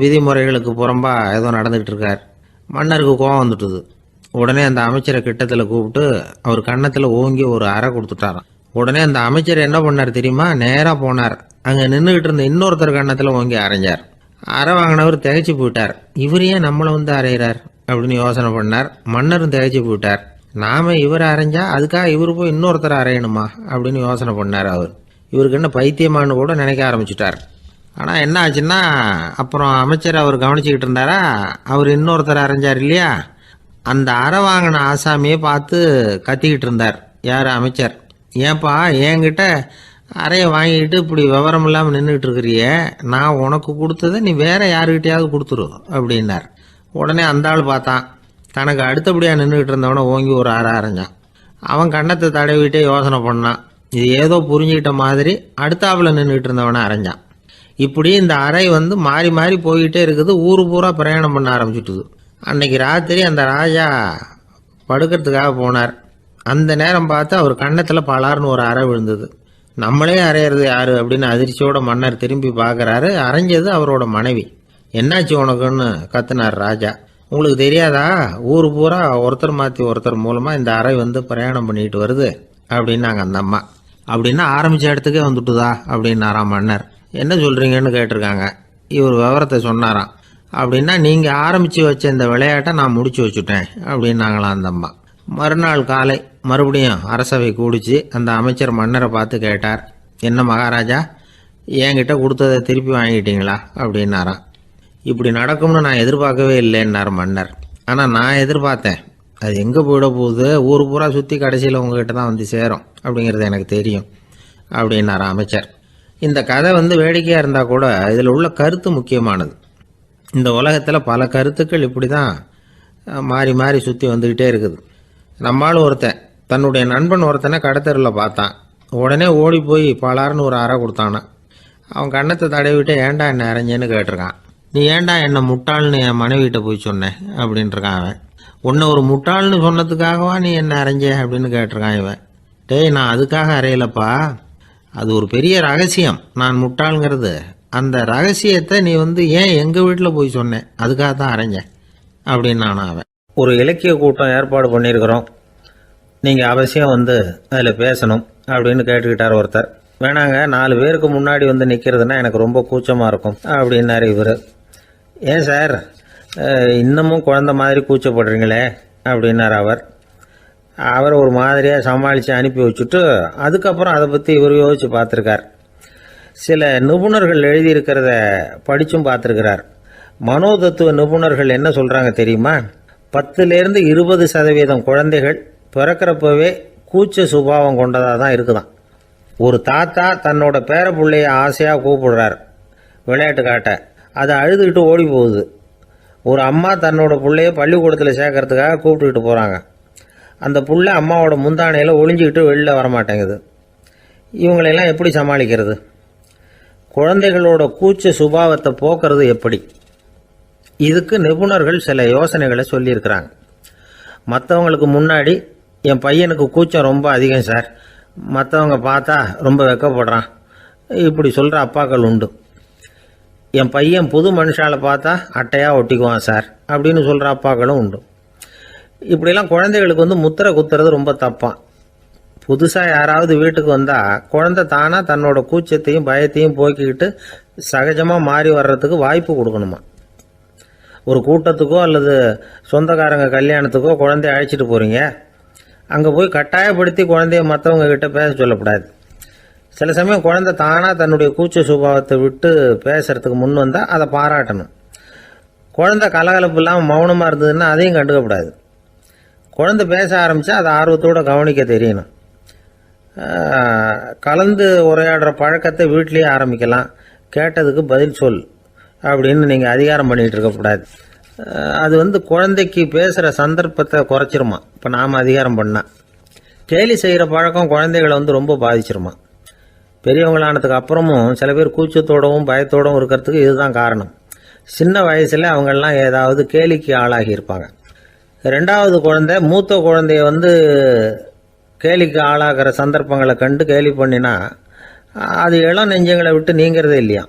விதிமுறைகளுக்கு புறம்பா ஏதோ நடந்துகிட்டு இருக்கார். மன்னருக்கு கோபம் வந்துட்டுது. உடனே அந்த அமைச்சரை கிட்டத்தில் கூப்பிட்டு அவர் கன்னத்தில் ஓங்கி ஒரு அறை கொடுத்துட்டாராம். உடனே அந்த அமைச்சர் என்ன பண்ணார் தெரியுமா? நேராக போனார். அங்கே நின்றுக்கிட்டு இருந்த இன்னொருத்தர் கன்னத்தில் ஓங்கி அரைஞ்சார். அறை வாங்கினவர் திகைச்சு போயிட்டார். இவர் ஏன் நம்மளை வந்து அரைகிறார் அப்படின்னு யோசனை பண்ணார். மன்னரும் திகைச்சு போயிட்டார். நாம இவரை அரைஞ்சா அதுக்காக இவர் போய் இன்னொருத்தரை அரையணுமா அப்படின்னு யோசனை பண்ணார். இவருக்கு என்ன பைத்தியமானு கூட நினைக்க ஆரம்பிச்சுட்டார். ஆனால் என்ன ஆச்சுன்னா, அப்புறம் அமைச்சர் அவர் கவனிச்சுக்கிட்டு இருந்தாரா, அவர் இன்னொருத்தர் அரைஞ்சார் இல்லையா, அந்த அறை வாங்கின ஆசாமியை பார்த்து கத்திக்கிட்டு இருந்தார். யார்? அமைச்சர். ஏன்பா என்கிட்ட அறையை வாங்கிக்கிட்டு இப்படி விவரம் இல்லாமல் நின்றுட்டு இருக்கிறிய, நான் உனக்கு கொடுத்ததை நீ வேற யாருக்கிட்டையாவது கொடுத்துரு அப்படின்னார். உடனே அந்த ஆள் பார்த்தான். தனக்கு அடுத்தபடியாக நின்றுக்கிட்டு இருந்தவனை ஓங்கி ஒரு அறை அரைஞ்சான். அவன் கன்னத்தை தடவிட்டே யோசனை பண்ணான். இது ஏதோ புரிஞ்சுக்கிட்ட மாதிரி அடுத்தாப்புல நின்றுக்கிட்டு இருந்தவனை அரைஞ்சான். இப்படி இந்த அறை வந்து மாறி மாறி போய்கிட்டே இருக்குது. ஊர் பூரா பிரயாணம் பண்ண ஆரம்பிச்சுட்டுது. அன்னைக்கு ராத்திரி அந்த ராஜா படுக்கிறதுக்காக போனார். அந்த நேரம் பார்த்து அவர் கன்னத்தில் பலார்னு ஒரு அறை விழுந்தது. நம்மளே அரையிறது யாரு அப்படின்னு அதிர்ச்சியோட மன்னர் திரும்பி பார்க்குறாரு. அரைஞ்சது அவரோட மனைவி. என்னாச்சு உனக்குன்னு கத்துனார் ராஜா. உங்களுக்கு தெரியாதா, ஊர் பூரா ஒருத்தர் மாற்றி ஒருத்தர் மூலமாக இந்த அறை வந்து பிரயாணம் பண்ணிட்டு வருது அப்படின்னாங்க அந்த அம்மா. அப்படின்னா ஆரம்பித்த இடத்துக்கே வந்துட்டுதா அப்படின்னாராம் மன்னர். என்ன சொல்கிறீங்கன்னு கேட்டிருக்காங்க. இவர் விவரத்தை சொன்னாராம். அப்படின்னா நீங்கள் ஆரம்பித்து வச்ச இந்த விளையாட்டை நான் முடிச்சு வச்சுட்டேன் அப்படின்னாங்களாம் அந்த அம்மா. மறுநாள் காலை மறுபடியும் அரசவை கூடிச்சு அந்த அமைச்சர் மன்னரை பார்த்து கேட்டார். என்ன மகாராஜா, என்கிட்ட கொடுத்ததை திருப்பி வாங்கிட்டீங்களா அப்படின்னாராம். இப்படி நடக்கும்னு நான் எதிர்பார்க்கவே இல்லைன்னார் மன்னர். ஆனால் நான் எதிர்பார்த்தேன். அது எங்கே போயிட போகுது, ஊர் பூரா சுற்றி கடைசியில் உங்ககிட்ட தான் வந்து சேரும் அப்படிங்கிறது எனக்கு தெரியும் அப்படின்னார் அமைச்சர். இந்த கதை வந்து வேடிக்கையாக இருந்தால் கூட இதில் உள்ள கருத்து முக்கியமானது. இந்த உலகத்தில் பல கருத்துக்கள் இப்படி தான் மாறி மாறி சுற்றி வந்துக்கிட்டே இருக்குது. நம்மளும் ஒருத்தன் தன்னுடைய நண்பன் ஒருத்தனை கடத்தரில் பார்த்தான். உடனே ஓடி போய் பலார்னு ஒரு அறை கொடுத்தானா. அவன் கன்னத்தை தடவிட்டு ஏன்டா என்ன அரைஞ்சேன்னு கேட்டிருக்கான். நீ ஏன்டா என்னை முட்டாள்னு என் மனைவிட்ட போய் சொன்னேன் அப்படின்ட்டுருக்கான் அவன். உன்னை ஒரு முட்டாள்னு சொன்னதுக்காகவா நீ என்ன அரைஞ்ச அப்படின்னு கேட்டிருக்கான் இவன். டேய், நான் அதுக்காக அறையலப்பா, அது ஒரு பெரிய ரகசியம் நான் முட்டாளுங்கிறது. அந்த ரகசியத்தை நீ வந்து ஏன் எங்கள் வீட்டில் போய் சொன்னேன், அதுக்காக தான் அரைஞ்சேன் அப்படின்னு நானும் அவன். ஒரு இலக்கிய கூட்டம் ஏற்பாடு பண்ணியிருக்கிறோம், நீங்கள் அவசியம் வந்து அதில் பேசணும் அப்படின்னு கேட்டுக்கிட்டார் ஒருத்தர். வேணாங்க, 4 பேருக்கு முன்னாடி வந்து நிற்கிறதுனா எனக்கு ரொம்ப கூச்சமாக இருக்கும் அப்படின்னாரு இவர். ஏன் சார் இன்னமும் குழந்த மாதிரி கூச்சப்படுறீங்களே அப்படின்னார் அவர் ஒரு மாதிரியாக சமாளித்து அனுப்பி வச்சுட்டு அதுக்கப்புறம் அதை பற்றி இவர் யோசித்து பார்த்துருக்கார். சில நிபுணர்கள் எழுதியிருக்கிறத படித்தும் பார்த்துருக்கிறார். மனோதத்துவ நிபுணர்கள் என்ன சொல்கிறாங்க தெரியுமா? 10லேருந்து 20% குழந்தைகள் பிறக்கிறப்பவே கூச்ச சுபாவம் கொண்டதாக தான் இருக்குதான். ஒரு தாத்தா தன்னோட பேர பிள்ளைய ஆசையாக கூப்பிடுறார் விளையாட்டு காட்ட, அதை அழுதுகிட்டு ஓடி போகுது. ஒரு அம்மா தன்னோட பிள்ளைய பள்ளிக்கூடத்தில் சேர்க்கறதுக்காக கூப்பிட்டுக்கிட்டு போகிறாங்க. அந்த புள்ள அம்மாவோட முந்தானையில் ஒளிஞ்சிக்கிட்டு வெளியில் வரமாட்டேங்குது. இவங்களெல்லாம் எப்படி சமாளிக்கிறது? குழந்தைகளோட கூச்ச சுபாவத்தை போக்குறது எப்படி? இதுக்கு நிபுணர்கள் சில யோசனைகளை சொல்லியிருக்கிறாங்க. மற்றவங்களுக்கு முன்னாடி என் பையனுக்கு கூச்சம் ரொம்ப அதிகம் சார், மற்றவங்க பார்த்தா ரொம்ப வெக்கப்படுறான், இப்படி சொல்கிற அப்பாக்கள் உண்டு. என் பையன் புது மனுஷால பார்த்தா அட்டையாக ஒட்டிக்குவான் சார் அப்படின்னு சொல்கிற அப்பாக்களும் உண்டு. இப்படிலாம் குழந்தைகளுக்கு வந்து முத்திரை குத்துறது ரொம்ப தப்பான். புதுசாக யாராவது வீட்டுக்கு வந்தால் குழந்தை தானாக தன்னோட கூச்சத்தையும் பயத்தையும் போக்கிக்கிட்டு சகஜமாக மாறி வர்றதுக்கு வாய்ப்பு கொடுக்கணுமா. ஒரு கூட்டத்துக்கோ அல்லது சொந்தக்காரங்க கல்யாணத்துக்கோ குழந்தைய அழைச்சிட்டு போகிறீங்க, அங்கே போய் கட்டாயப்படுத்தி குழந்தைய மற்றவங்க கிட்ட பேச சொல்லக்கூடாது. சில சமயம் குழந்தை தானாக தன்னுடைய கூச்ச சுபாவத்தை விட்டு பேசுறதுக்கு முன் வந்தால் அதை பாராட்டணும். குழந்தை கலகலப்பு இல்லாமல் மௌனமாக இருந்ததுன்னா அதையும் கண்டுக்கக்கூடாது. குழந்தை பேச ஆரம்பித்தா அதை ஆர்வத்தோடு கவனிக்க தெரியணும். கலந்து உரையாடுற பழக்கத்தை வீட்லேயே ஆரம்பிக்கலாம். கேட்டதுக்கு பதில் சொல் அப்படின்னு நீங்கள் அதிகாரம் பண்ணிகிட்டு இருக்கக்கூடாது. அது வந்து குழந்தைக்கு பேசுகிற சந்தர்ப்பத்தை குறைச்சிருமா. இப்போ நாம் அதிகாரம் பண்ணால் கேலி செய்கிற பழக்கம் குழந்தைகளை வந்து ரொம்ப பாதிச்சிருமா. பெரியவங்களானதுக்கு அப்புறமும் சில பேர் கூச்சத்தோடவும் பயத்தோடவும் இருக்கிறதுக்கு இதுதான் காரணம். சின்ன வயசில் அவங்கெல்லாம் ஏதாவது கேலிக்கு ஆளாகி இருப்பாங்க. 2வது குழந்தை மூத்த குழந்தைய வந்து கேலிக்கு ஆளாகிற சந்தர்ப்பங்களை கண்டு கேலி பண்ணினா அது இளம் நெஞ்சங்களை விட்டு நீங்கிறதே இல்லையா.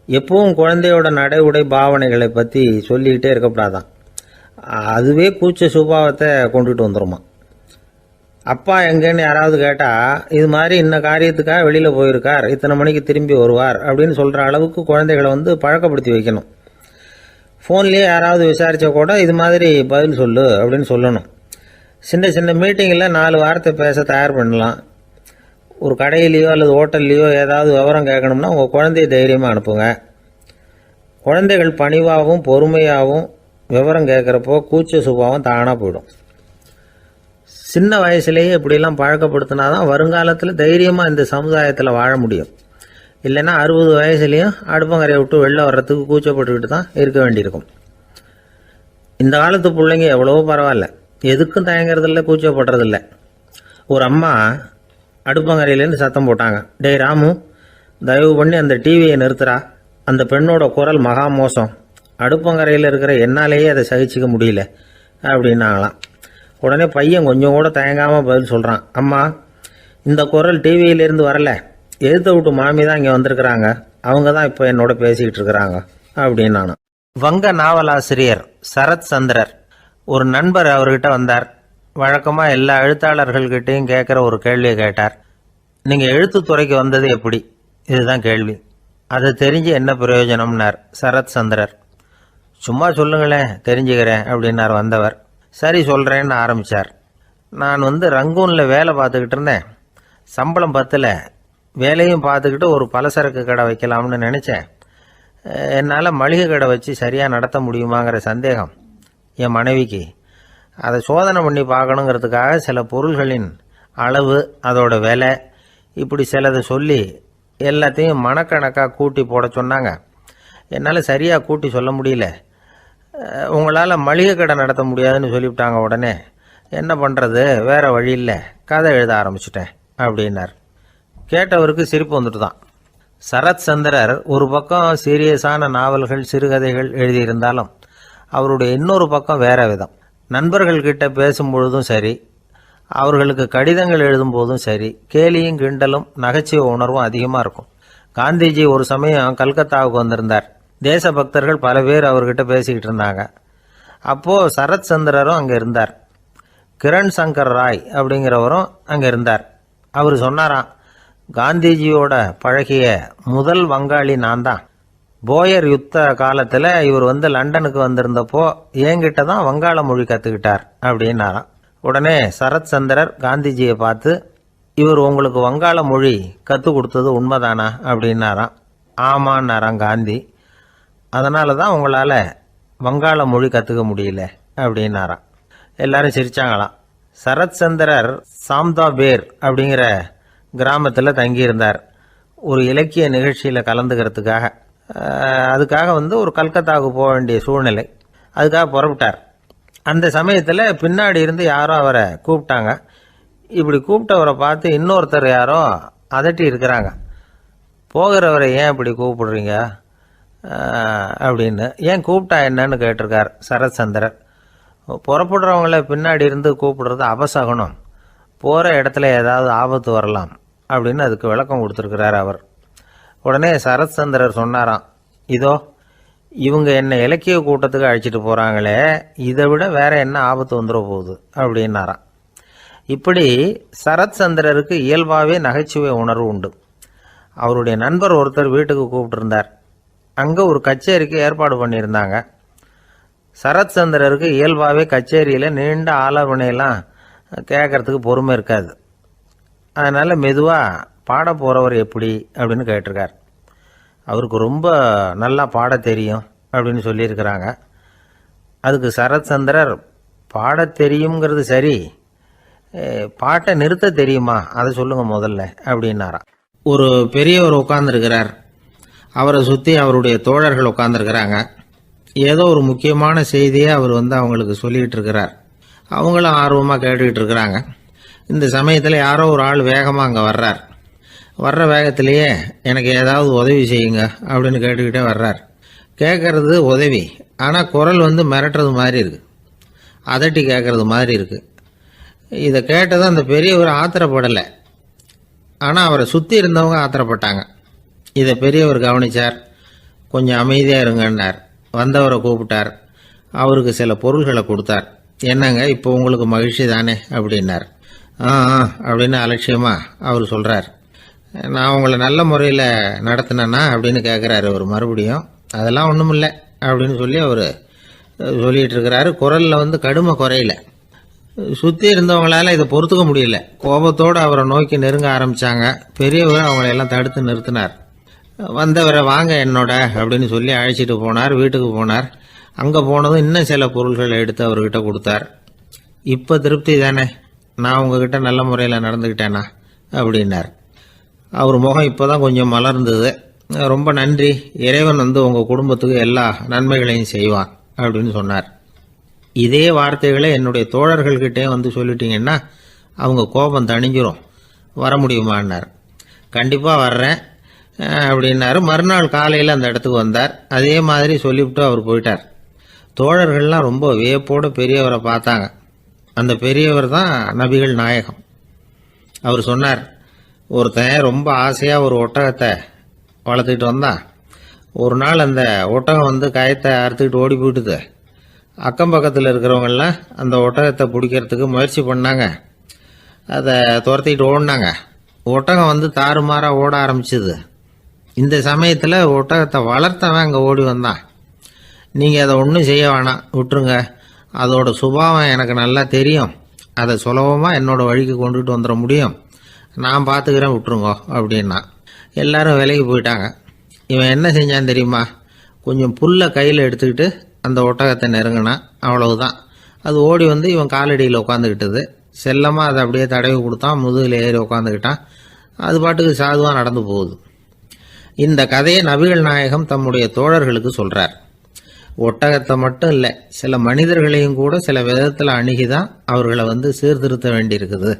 எப்பவும் குழந்தையோட நடை உடை பாவனைகளை பற்றி சொல்லிக்கிட்டே இருக்கக்கூடாதான். அதுவே கூச்ச சுபாவத்தை கொண்டுட்டு வந்துருமா. அப்பா எங்கன்னு யாராவது கேட்டால் இது மாதிரி இன்ன காரியத்துக்காக வெளியில் போயிருக்கார், இத்தனை மணிக்கு திரும்பி வருவார் அப்படின்னு சொல்கிற அளவுக்கு குழந்தைகளை பழக்கப்படுத்தி வைக்கணும். ஃபோன்லேயே யாராவது விசாரித்தா கூட இது மாதிரி பதில் சொல்லு அப்படின்னு சொல்லணும். சின்ன சின்ன மீட்டிங்கில் 4 வாரத்தை பேச தயார் பண்ணலாம். ஒரு கடையிலையோ அல்லது ஹோட்டல்லையோ ஏதாவது விவரம் கேட்கணும்னா உங்கள் குழந்தைய தைரியமாக அனுப்புங்க. குழந்தைகள் பணிவாகவும் பொறுமையாகவும் விவரம் கேட்குறப்போ கூச்ச சுபாவம் தானாக போயிடும். சின்ன வயசுலேயே இப்படிலாம் பழக்கப்படுத்தினா தான் வருங்காலத்தில் தைரியமாக இந்த சமுதாயத்தில் வாழ முடியும். இல்லைன்னா 60 வயசுலேயும் அடுப்பங்கரையை விட்டு வெளில வர்றதுக்கு கூச்சப்பட்டுக்கிட்டு தான் இருக்க வேண்டியிருக்கும். இந்த காலத்து பிள்ளைங்க எவ்வளவோ பரவாயில்ல, எதுக்கும் தயங்குறதில்ல, கூச்சப்படுறதில்ல. ஒரு அம்மா அடுப்பங்கரையிலேருந்து சத்தம் போட்டாங்க, டேய் ராமு, தயவு பண்ணி அந்த டிவியை நிறுத்துறா, அந்த பெண்ணோட குரல் மகா மோசம், அடுப்பங்கரையில் இருக்கிற என்னாலேயே அதை சகிச்சிக்க முடியல அப்படின்னாங்களாம். உடனே பையன் கொஞ்சம் கூட தயங்காமல் பதில் சொல்கிறான், அம்மா, இந்த குரல் டிவியிலேருந்து வரல, எதிர்த்த விட்டு மாமி தான் இங்கே வந்திருக்கிறாங்க, அவங்க தான் இப்போ என்னோட பேசிக்கிட்டு இருக்கிறாங்க அப்படின்னு நானும். வங்க நாவலாசிரியர் சரத் சந்திரர் ஒரு நண்பர் அவர்கிட்ட வந்தார். வழக்கமாக எல்லா எழுத்தாளர்கள்கிட்டையும் கேட்குற ஒரு கேள்வியை கேட்டார். நீங்கள் எழுத்துத்துறைக்கு வந்தது எப்படி? இதுதான் கேள்வி. அதை தெரிஞ்சு என்ன பிரயோஜனம்னார் சரத் சந்திரர். சும்மா சொல்லுங்களேன், தெரிஞ்சுக்கிறேன் அப்படின்னார் வந்தவர். சரி சொல்கிறேன்னு ஆரம்பித்தார். நான் ரங்கூனில் வேலை பார்த்துக்கிட்டு இருந்தேன். சம்பளம் பத்தில், வேலையும் பார்த்துக்கிட்டு ஒரு பலசரக்கு கடை வைக்கலாம்னு நினச்சேன். என்னால் மளிகை கடை வச்சு சரியாக நடத்த முடியுமாங்கிற சந்தேகம் என் மனைவிக்கு. அதை சோதனை பண்ணி பார்க்கணுங்கிறதுக்காக சில பொருள்களின் அளவு, அதோட விலை, இப்படி சிலதை சொல்லி எல்லாத்தையும் மனக்கணக்காக கூட்டி போட சொன்னாங்க. என்னால் சரியாக கூட்டி சொல்ல முடியல. உங்களால் மளிகை கடை நடத்த முடியாதுன்னு சொல்லிவிட்டாங்க. உடனே என்ன பண்ணுறது, வேறு வழி இல்லை, கதை எழுத ஆரம்பிச்சிட்டேன் அப்படின்னார். கேட்டவருக்கு சிரிப்பு வந்துட்டு தான். சரத் சந்திரர் ஒரு பக்கம் சீரியஸான நாவல்கள், சிறுகதைகள் எழுதியிருந்தாலும் அவருடைய இன்னொரு பக்கம் வேற விதம். நண்பர்கள்கிட்ட பேசும்பொழுதும் சரி, அவர்களுக்கு கடிதங்கள் எழுதும் போதும் சரி, கேலியும் கிண்டலும் நகைச்சுவை உணர்வும் அதிகமாக இருக்கும். காந்திஜி ஒரு சமயம் கல்கத்தாவுக்கு வந்திருந்தார். தேசபக்தர்கள் பல பேர் அவர்கிட்ட பேசிக்கிட்டு இருந்தாங்க. அப்போது சரத் சந்திரரும் அங்கே இருந்தார். கிரண் சங்கர் ராய் அப்படிங்கிறவரும் அங்கே இருந்தார். அவர் சொன்னாராம், காந்திஜியோட பழகிய முதல் வங்காளி நான் தான். போயர் யுத்த காலத்தில் இவர் லண்டனுக்கு வந்திருந்தப்போ என்கிட்ட தான் வங்காள மொழி கற்றுக்கிட்டார் அப்படின்னாராம். உடனே சரத் சந்திரர் காந்திஜியை பார்த்து, இவர் உங்களுக்கு வங்காள மொழி கற்றுக் கொடுத்தது உண்மைதானா அப்படின்னாராம். ஆமான்னாராம் காந்தி. அதனால தான் உங்களால் வங்காள மொழி கற்றுக்க முடியல அப்படின்னாராம். எல்லாரும் சிரிச்சாங்களாம். சரத் சந்திரர் சாம்தாபேர் அப்படிங்கிற கிராமத்தில் தங்கியிருந்தார் ஒரு இலக்கிய நிகழ்ச்சியில் கலந்துக்கிறதுக்காக. அதுக்காக ஒரு கல்கத்தாவுக்கு போக வேண்டிய சூழ்நிலை. அதுக்காக புறப்பட்டார். அந்த சமயத்தில் பின்னாடி இருந்து யாரோ அவரை கூப்பிட்டாங்க. இப்படி கூப்பிட்டவரை பார்த்து இன்னொருத்தர் யாரோ அதட்டி இருக்கிறாங்க. போகிறவரை ஏன் இப்படி கூப்பிடுறீங்க அப்படின்னு. ஏன் கூப்பிட்டா என்னன்னு கேட்டிருக்கார் சரத் சந்திரர். புறப்படுறவங்கள பின்னாடி இருந்து கூப்பிடுறது அபசகுனம், போகிற இடத்துல ஏதாவது ஆபத்து வரலாம் அப்படின்னு அதுக்கு விளக்கம் கொடுத்துருக்கிறார் அவர். உடனே சரத் சந்திரர் சொன்னாராம், இதோ இவங்க என்னை இலக்கிய கூட்டத்துக்கு அழைச்சிட்டு போகிறாங்களே, இதை விட வேற என்ன ஆபத்து வந்துட போகுது அப்படின்னாராம். இப்படி சரத் சந்திரருக்கு இயல்பாகவே நகைச்சுவை உணர்வு உண்டு. அவருடைய நண்பர் ஒருத்தர் வீட்டுக்கு கூப்பிட்டுருந்தார். அங்கே ஒரு கச்சேரிக்கு ஏற்பாடு பண்ணியிருந்தாங்க. சரத் சந்திரருக்கு இயல்பாகவே கச்சேரியில் நீண்ட ஆலோசனையெல்லாம் கேட்கறதுக்கு பொறுமை இருக்காது. அதனால் மெதுவாக பாட போகிறவர் எப்படி அப்படின்னு கேட்டிருக்கார். அவருக்கு ரொம்ப நல்லா பாட தெரியும் அப்படின்னு சொல்லியிருக்கிறாங்க. அதுக்கு சரத் சந்திரர், பாட தெரியுங்கிறது சரி, பாட்டை நிறுத்த தெரியுமா, அதை சொல்லுங்கள் முதல்ல அப்படின்னாராம். ஒரு பெரியவர் உட்கார்ந்துருக்கிறார். அவரை சுற்றி அவருடைய தோழர்கள் உட்கார்ந்துருக்கிறாங்க. ஏதோ ஒரு முக்கியமான செய்தியை அவர் அவங்களுக்கு சொல்லிகிட்டு இருக்கிறார். அவங்களும் ஆர்வமாக கேட்டுக்கிட்டு இருக்கிறாங்க. இந்த சமயத்தில் யாரோ ஒரு ஆள் வேகமாக அங்கே வர்றார். வர்ற வேகத்திலேயே எனக்கு ஏதாவது உதவி செய்யுங்க அப்படின்னு கேட்டுக்கிட்டே வர்றார். கேட்கறது உதவி, ஆனால் குரல் மிரட்டுறது மாதிரி இருக்குது, அதட்டி கேட்கறது மாதிரி இருக்குது. இதை கேட்டதும் அந்த பெரியவர் ஆத்திரப்படலை, ஆனால் அவரை சுற்றி இருந்தவங்க ஆத்திரப்பட்டாங்க. இதை பெரியவர் கவனித்தார். கொஞ்சம் அமைதியாக இருங்கன்னார். வந்தவரை கூப்பிட்டார். அவருக்கு சில பொருள்களை கொடுத்தார். என்னங்க இப்போ உங்களுக்கு மகிழ்ச்சி தானே அப்படின்னார். ஆ அப்படின்னு அலட்சியமாக அவர் சொல்கிறார். நான் உங்களை நல்ல முறையில் நடத்தினேன்னா அப்படின்னு கேட்குறாரு அவர் மறுபடியும். அதெல்லாம் ஒன்றும் இல்லை அப்படின்னு சொல்லி அவர் சொல்லிகிட்டு இருக்கிறாரு. குரலில் கடுமை குறையில. சுற்றி இருந்தவங்களால இதை பொறுத்துக்க முடியல. கோபத்தோடு அவரை நோக்கி நெருங்க ஆரம்பித்தாங்க. பெரியவர் அவங்களையெல்லாம் தடுத்து நிறுத்தினார். வந்தவரை வாங்க என்னோட அப்படின்னு சொல்லி அழைச்சிட்டு போனார். வீட்டுக்கு போனார். அங்கே போனதும் இன்னும் சில பொருள்களை எடுத்து அவர்கிட்ட கொடுத்தார். இப்போ திருப்தி தானே, நான் உங்ககிட்ட நல்ல முறையில் நடந்துக்கிட்டேனா அப்படின்னார். அவர் முகம் இப்போ தான் கொஞ்சம் மலர்ந்தது. ரொம்ப நன்றி, இறைவன் உங்கள் குடும்பத்துக்கு எல்லா நன்மைகளையும் செய்வான் அப்படின்னு சொன்னார். இதே வார்த்தைகளை என்னுடைய தோழர்கள்கிட்டே சொல்லிட்டீங்கன்னா அவங்க கோபம் தணிஞ்சிரும், வர முடியுமான்னார். கண்டிப்பாக வர்றேன் அப்படின்னாரு. மறுநாள் காலையில் அந்த இடத்துக்கு வந்தார். அதே மாதிரி சொல்லிவிட்டு அவர் போயிட்டார். தோழர்கள்லாம் ரொம்ப வியப்போடு பெரியவரை பார்த்தாங்க. அந்த பெரியவர் தான் நபிகள் நாயகம். அவர் சொன்னார், ஒருத்தன் ரொம்ப ஆசையாக ஒரு ஒட்டகத்தை வளர்த்துக்கிட்டு வந்தான். ஒரு நாள் அந்த ஒட்டகம் கயத்தை அறுத்துக்கிட்டு ஓடி போயிட்டுது. அக்கம் பக்கத்தில் இருக்கிறவங்கெல்லாம் அந்த ஒட்டகத்தை பிடிக்கிறதுக்கு முயற்சி பண்ணாங்க. அதை துரத்திக்கிட்டு ஓடினாங்க. ஒட்டகம் தாறுமாறாக ஓட ஆரம்பிச்சுது. இந்த சமயத்தில் ஒட்டகத்தை வளர்த்தவன் அங்கே ஓடி வந்தான். நீங்கள் அதை ஒன்றும் செய்ய வேணாம், விட்டுருங்க. அதோட சுபாவம் எனக்கு நல்லா தெரியும். அதை சுலபமாக என்னோட வழிக்கு கொண்டுட்டு வந்துட முடியும். நான் பார்த்துக்கிறேன், விட்டுருங்கோ அப்படின்னா. எல்லாரும் விலைக்கு போயிட்டாங்க. இவன் என்ன செஞ்சான் தெரியுமா? கொஞ்சம் புல்லை கையில் எடுத்துக்கிட்டு அந்த ஒட்டகத்தை நெருங்கினான். அவ்வளவுதான். அது ஓடி இவன் காலடியில் உட்காந்துக்கிட்டது. செல்லமாக அதை அப்படியே தடவி கொடுத்தான். முதுகில் ஏறி உட்காந்துக்கிட்டான். அது பாட்டுக்கு சாதுவாக நடந்து போகுது. இந்த கதையை நபிகள் நாயகம் தம்முடைய தோழர்களுக்கு சொல்கிறார். ஒட்டகத்தை மட்டும் இல்லை, சில மனிதர்களையும் கூட சில விதத்தில் அணுகிதான் அவர்களை சீர்திருத்த வேண்டியிருக்குது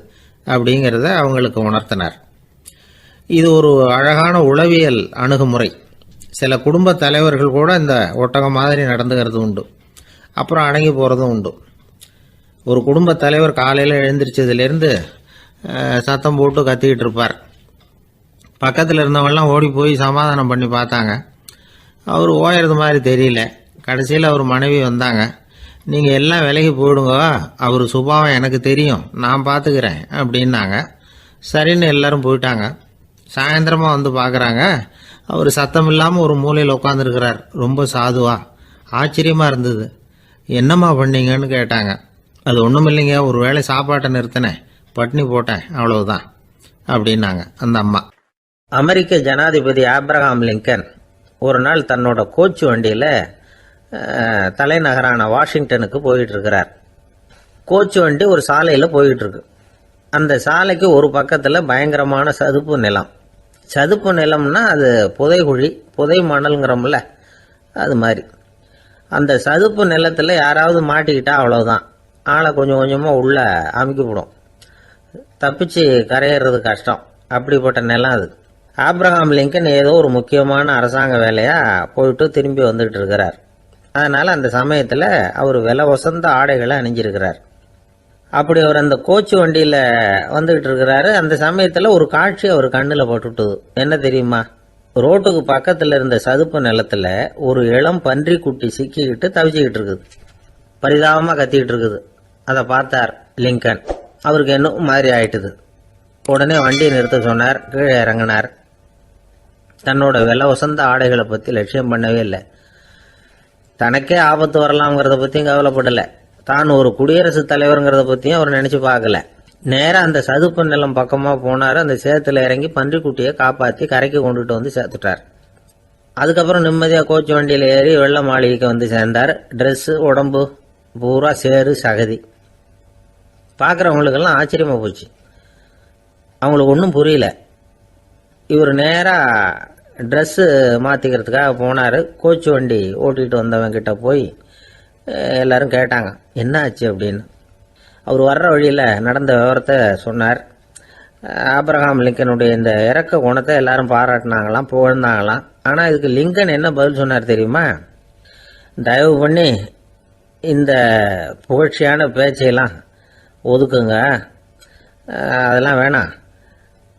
அப்படிங்கிறத அவங்களுக்கு உணர்த்தினார். இது ஒரு அழகான உளவியல் அணுகுமுறை. சில குடும்ப தலைவர்கள் கூட இந்த ஒட்டகம் மாதிரி நடந்துக்கிறது உண்டு. அப்புறம் அடங்கி போகிறதும் உண்டு. ஒரு குடும்ப தலைவர் காலையில் எழுந்திரிச்சதுலேருந்து சத்தம் போட்டு கத்திக்கிட்டு இருப்பார். பக்கத்தில் இருந்தவங்கெல்லாம் ஓடி போய் சமாதானம் பண்ணி பார்த்தாங்க. அவர் ஓயறது மாதிரி தெரியல. கடைசியில் அவர் மனைவி வந்தாங்க. நீங்கள் எல்லாம் விலகி போயிடுங்க, அவர் சுபாவம் எனக்கு தெரியும், நான் பார்த்துக்கிறேன் அப்படின்னாங்க. சரின்னு எல்லாரும் போயிட்டாங்க. சாயந்தரமாக பார்க்குறாங்க, அவர் சத்தம் இல்லாமல் ஒரு மூலையில் உட்காந்துருக்கிறார். ரொம்ப சாதுவா. ஆச்சரியமாக இருந்தது. என்னம்மா பண்ணீங்கன்னு கேட்டாங்க. அது ஒன்றும் இல்லைங்க, ஒரு வேளை சாப்பாட்டை நிறுத்தினேன், பட்னி போட்டேன், அவ்வளவுதான் அப்படின்னாங்க அந்த அம்மா. அமெரிக்க ஜனாதிபதி ஆப்ரஹாம் லிங்கன் ஒரு நாள் தன்னோட கோச்சு வண்டியில் தலைநகரான வாஷிங்டனுக்கு போயிட்டு இருக்கிறார். கோச்சு வண்டி ஒரு சாலையில் போயிட்டு இருக்கு. அந்த சாலைக்கு ஒரு பக்கத்தில் பயங்கரமான சதுப்பு நிலம். சதுப்பு நிலம்னா அது புதைகுழி, புதை மணல்ங்கிறோம்ல, அது மாதிரி. அந்த சதுப்பு நிலத்தில் யாராவது மாட்டிக்கிட்டா அவ்வளோதான், ஆளை கொஞ்சம் கொஞ்சமாக உள்ள அமுக்கிவிடும். தப்பிச்சு கரையேறது கஷ்டம். அப்படிப்பட்ட நிலம் அது. ஆப்ரஹாம் லிங்கன் ஏதோ ஒரு முக்கியமான அரசாங்க வேலையாக போயிட்டு திரும்பி வந்துகிட்டு இருக்கிறார். அதனால் அந்த சமயத்தில் அவர் விலை வசந்த ஆடைகளை அணிஞ்சிருக்கிறார். அப்படி அவர் அந்த கோச்சு வண்டியில் வந்துகிட்டு இருக்கிறாரு. அந்த சமயத்தில் ஒரு காட்சி அவர் கண்ணில் பட்டுட்டுது. என்ன தெரியுமா? ரோட்டுக்கு பக்கத்தில் இருந்த சதுப்பு நிலத்தில் ஒரு இளம் பன்றி குட்டி சிக்கிக்கிட்டு தவிச்சிக்கிட்டு இருக்குது. பரிதாபமாக கத்திக்கிட்டு இருக்குது. அதை பார்த்தார் லிங்கன். அவருக்கு என்ன மாதிரி ஆயிட்டுது. உடனே வண்டியை நிறுத்த சொன்னார். கீழே இறங்கினார். தன்னோட விலை வசந்த ஆடைகளை பற்றி லட்சியம் பண்ணவே இல்லை. தனக்கே ஆபத்து வரலாம்ங்கிறத பற்றியும் கவலைப்படலை. தான் ஒரு குடியரசுத் தலைவருங்கிறத பற்றியும் அவர் நினச்சி பார்க்கல. நேராக அந்த சதுப்பு நிலம் பக்கமாக போனார். அந்த சேத்துல இறங்கி பன்றிக்குட்டியை காப்பாற்றி கரைக்கு கொண்டுட்டு சேர்த்துட்டார். அதுக்கப்புறம் நிம்மதியாக கோச்சு வண்டியில் ஏறி வெள்ள மாளிகைக்கு சேர்ந்தார். ட்ரெஸ்ஸு உடம்பு பூரா சேறு சகதி. பார்க்குறவங்களுக்கெல்லாம் ஆச்சரியமாக போச்சு. அவங்களுக்கு ஒன்றும் புரியல. இவர் நேராக ட்ரெஸ்ஸு மாற்றிக்கிறதுக்காக போனார். கோச்சு வண்டி ஓட்டிகிட்டு வந்தவங்கிட்ட போய் எல்லாரும் கேட்டாங்க, என்ன ஆச்சு அப்படின்னு. அவர் வர்ற வழியில் நடந்த விவரத்தை சொன்னார். ஆப்ரஹாம் லிங்கனுடைய இந்த இறக்க குணத்தை எல்லாரும் பாராட்டினாங்களாம், புகழ்ந்தாங்களாம். ஆனால் இதுக்கு லிங்கன் என்ன பதில் சொன்னார் தெரியுமா? தயவு பண்ணி இந்த புகழ்ச்சியான பேச்சையெல்லாம் ஒதுக்குங்க, அதெல்லாம் வேணாம்.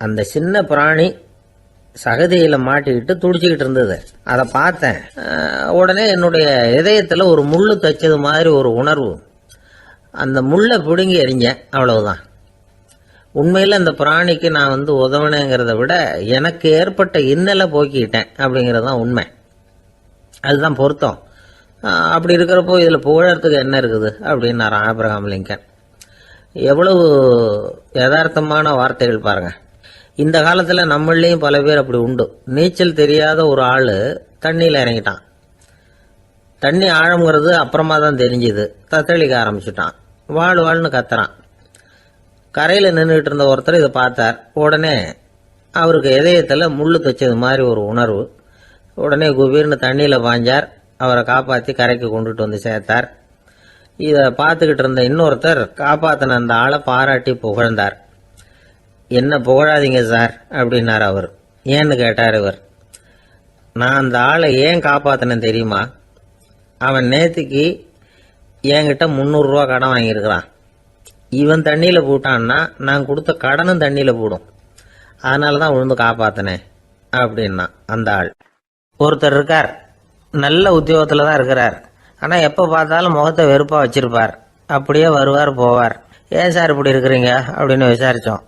அந்த சின்ன பிராணி சகதியில் மாட்டிக்கிட்டு துடிச்சிக்கிட்டு இருந்தது. அதை பார்த்தேன். உடனே என்னுடைய இதயத்தில் ஒரு முள்ளு தைச்சது மாதிரி ஒரு உணர்வு. அந்த முள்ளை பிடுங்கி எறிஞ்சேன், அவ்வளவுதான். உண்மையில் அந்த பிராணிக்கு நான் உதவினேங்கிறத விட எனக்கு ஏற்பட்ட இன்னலை போக்கிக்கிட்டேன் அப்படிங்கிறது தான் உண்மை. அதுதான் பொருத்தம். அப்படி இருக்கிறப்போ இதில் புகழறதுக்கு என்ன இருக்குது அப்படின்னாரு ஆபிரகாம் லிங்கன். எவ்வளவு யதார்த்தமான வார்த்தைகள் பாருங்க. இந்த காலத்தில் நம்மளையும் பல பேர் அப்படி உண்டு. நீச்சல் தெரியாத ஒரு ஆள் தண்ணியில் இறங்கிட்டான். தண்ணி ஆழங்கிறது அப்புறமா தான் தெரிஞ்சுது. தத்தளிக்க ஆரம்பிச்சுட்டான். வாழ்னு கத்துறான். கரையில் நின்றுட்டு இருந்த ஒருத்தர் இதை பார்த்தார். உடனே அவருக்கு இதயத்தில் முள்ளு தைச்சது மாதிரி ஒரு உணர்வு. உடனே குபீர்னு தண்ணியில் பாஞ்சார். அவரை காப்பாற்றி கரைக்கு கொண்டுட்டு வந்து சேர்த்தார். இதை பார்த்துக்கிட்டு இருந்த இன்னொருத்தர் காப்பாற்றின அந்த ஆளை பாராட்டி புகழ்ந்தார். என்ன புகழாதீங்க சார் அப்படின்னார் அவர். ஏன்னு கேட்டார் இவர். நான் அந்த ஆளை ஏன் காப்பாற்றினேன் தெரியுமா? அவன் நேற்றுக்கு என்கிட்ட 300 ரூபா கடன் வாங்கியிருக்கிறான். இவன் தண்ணியில் போட்டான்னா நான் கொடுத்த கடனும் தண்ணியில் போடும். அதனால தான் விழுந்து காப்பாற்றினேன் அப்படின்னா அந்த ஆள். ஒருத்தர் இருக்கார், நல்ல உத்தியோகத்தில் தான் இருக்கிறார். ஆனால் எப்போ பார்த்தாலும் முகத்தை வெறுப்பாக வச்சிருப்பார். அப்படியே வருவார் போவார். ஏன் சார் இப்படி இருக்கிறீங்க அப்படின்னு விசாரித்தோம்.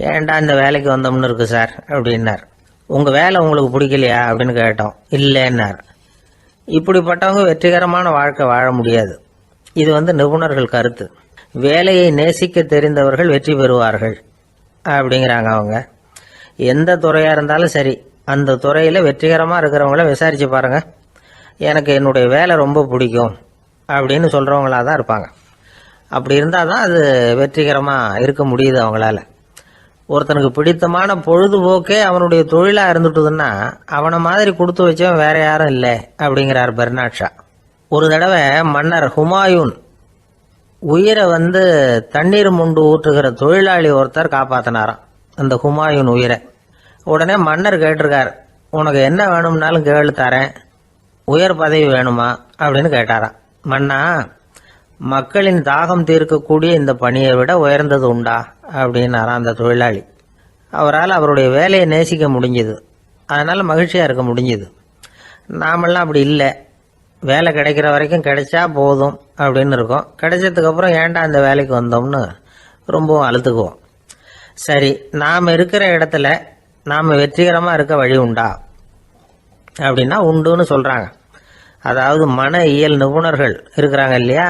ஏன்டா இந்த வேலைக்கு வந்தோம்னு இருக்கு சார் அப்படின்னார். உங்கள் வேலை உங்களுக்கு பிடிக்கலையா அப்படின்னு கேட்டோம். இல்லைன்னார். இப்படிப்பட்டவங்க வெற்றிகரமான வாழ்க்கை வாழ முடியாது. இது நிபுணர்கள் கருத்து. வேலையை நேசிக்க தெரிந்தவர்கள் வெற்றி பெறுவார்கள் அப்படிங்கிறாங்க அவங்க. எந்த துறையாக இருந்தாலும் சரி, அந்த துறையில் வெற்றிகரமாக இருக்கிறவங்கள விசாரித்து பாருங்க. எனக்கு என்னுடைய வேலை ரொம்ப பிடிக்கும் அப்படின்னு சொல்கிறவங்களா தான் இருப்பாங்க. அப்படி இருந்தால் தான் அது வெற்றிகரமாக இருக்க முடியுது அவங்களால. ஒருத்தனுக்கு பிடித்தமான பொழுதுபோக்கே அவனுடைய தொழிலாக இருந்துட்டுதுன்னா அவனை மாதிரி கொடுத்து வச்சவன் வேற யாரும் இல்லை அப்படிங்கிறார் பெர்னாட் ஷா. ஒரு தடவை மன்னர் ஹுமாயூன் உயிரை தண்ணீர் முண்டு ஊற்றுகிற தொழிலாளி ஒருத்தர் காப்பாற்றினாராம் அந்த ஹுமாயூன் உயிரை. உடனே மன்னர் கேட்டிருக்கார், உனக்கு என்ன வேணும்னாலும் கேளு தரேன், உயர் பதவி வேணுமா அப்படின்னு கேட்டாராம். மன்னா, மக்களின் தாகம் தீர்க்கக்கூடிய இந்த பணியை விட உயர்ந்தது உண்டா அப்படின்னாராம் அந்த தொழிலாளி. அவரால் அவருடைய வேலையை நேசிக்க முடிஞ்சுது. அதனால் மகிழ்ச்சியாக இருக்க முடிஞ்சுது. நாமெல்லாம் அப்படி இல்லை. வேலை கிடைக்கிற வரைக்கும் கிடைச்சா போதும் அப்படின்னு இருக்கோம். கிடைச்சதுக்கப்புறம் ஏன்டா அந்த வேலைக்கு வந்தோம்னு ரொம்பவும் அழுத்துக்குவோம். சரி, நாம் இருக்கிற இடத்துல நாம் வெற்றிகரமாக இருக்க வழி உண்டா அப்படின்னா உண்டுன்னு சொல்கிறாங்க. அதாவது மன இயல் நிபுணர்கள் இருக்கிறாங்க இல்லையா,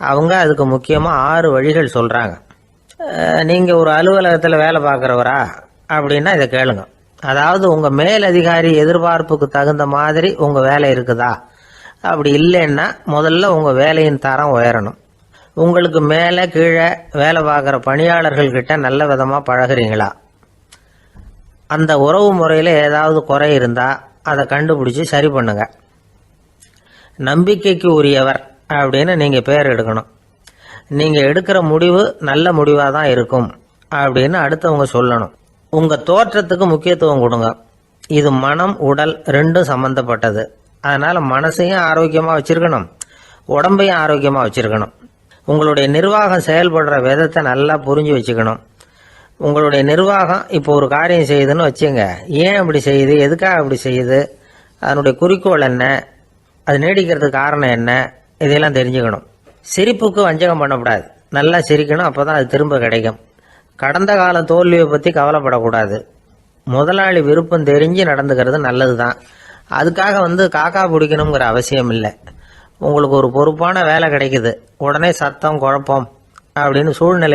அவங்க அதுக்கு முக்கியமாக 6 வழிகள் சொல்கிறாங்க. நீங்கள் ஒரு அலுவலகத்தில் வேலை பார்க்குறவரா அப்படின்னா இதை கேளுங்க. அதாவது உங்கள் மேலதிகாரி எதிர்பார்ப்புக்கு தகுந்த மாதிரி உங்கள் வேலை இருக்குதா? அப்படி இல்லைன்னா முதல்ல உங்கள் வேலையின் தரம் உயரணும். உங்களுக்கு மேலே கீழே வேலை பார்க்குற பணியாளர்கள்கிட்ட நல்ல விதமாக பழகுறீங்களா? அந்த உறவு முறையில் ஏதாவது குறை இருந்தால் அதை கண்டுபிடிச்சி சரி பண்ணுங்க. நம்பிக்கைக்கு உரியவர் அப்படின்னு நீங்கள் பேர் எடுக்கணும். நீங்கள் எடுக்கிற முடிவு நல்ல முடிவாக தான் இருக்கும் அப்படின்னு அடுத்தவங்க சொல்லணும். உங்கள் தோற்றத்துக்கு முக்கியத்துவம் கொடுங்க. இது மனம் உடல் ரெண்டும் சம்பந்தப்பட்டது. அதனால் மனசையும் ஆரோக்கியமாக வச்சுருக்கணும், உடம்பையும் ஆரோக்கியமாக வச்சுருக்கணும். உங்களுடைய நிர்வாகம் செயல்படுற விதத்தை நல்லா புரிஞ்சு வச்சுக்கணும். உங்களுடைய நிர்வாகம் இப்போ ஒரு காரியம் செய்யுதுன்னு வச்சுங்க, ஏன் அப்படி செய்யுது, எதுக்காக அப்படி செய்யுது, அதனுடைய குறிக்கோள் என்ன, அது நீடிக்கிறதுக்கு காரணம் என்ன, இதையெல்லாம் தெரிஞ்சுக்கணும். சிரிப்புக்கு வஞ்சகம் பண்ணக்கூடாது. நல்லா சிரிக்கணும், அப்போ தான் அது திரும்ப கிடைக்கும். கடந்த கால தோல்வியை பற்றி கவலைப்படக்கூடாது. முதலாளி விருப்பம் தெரிஞ்சு நடந்துக்கிறது நல்லது தான். அதுக்காக காக்கா பிடிக்கணுங்கிற அவசியம் இல்லை. உங்களுக்கு ஒரு பொறுப்பான வேலை கிடைக்குது, உடனே சத்தம் குழப்பம் அப்படின்னு சூழ்நிலை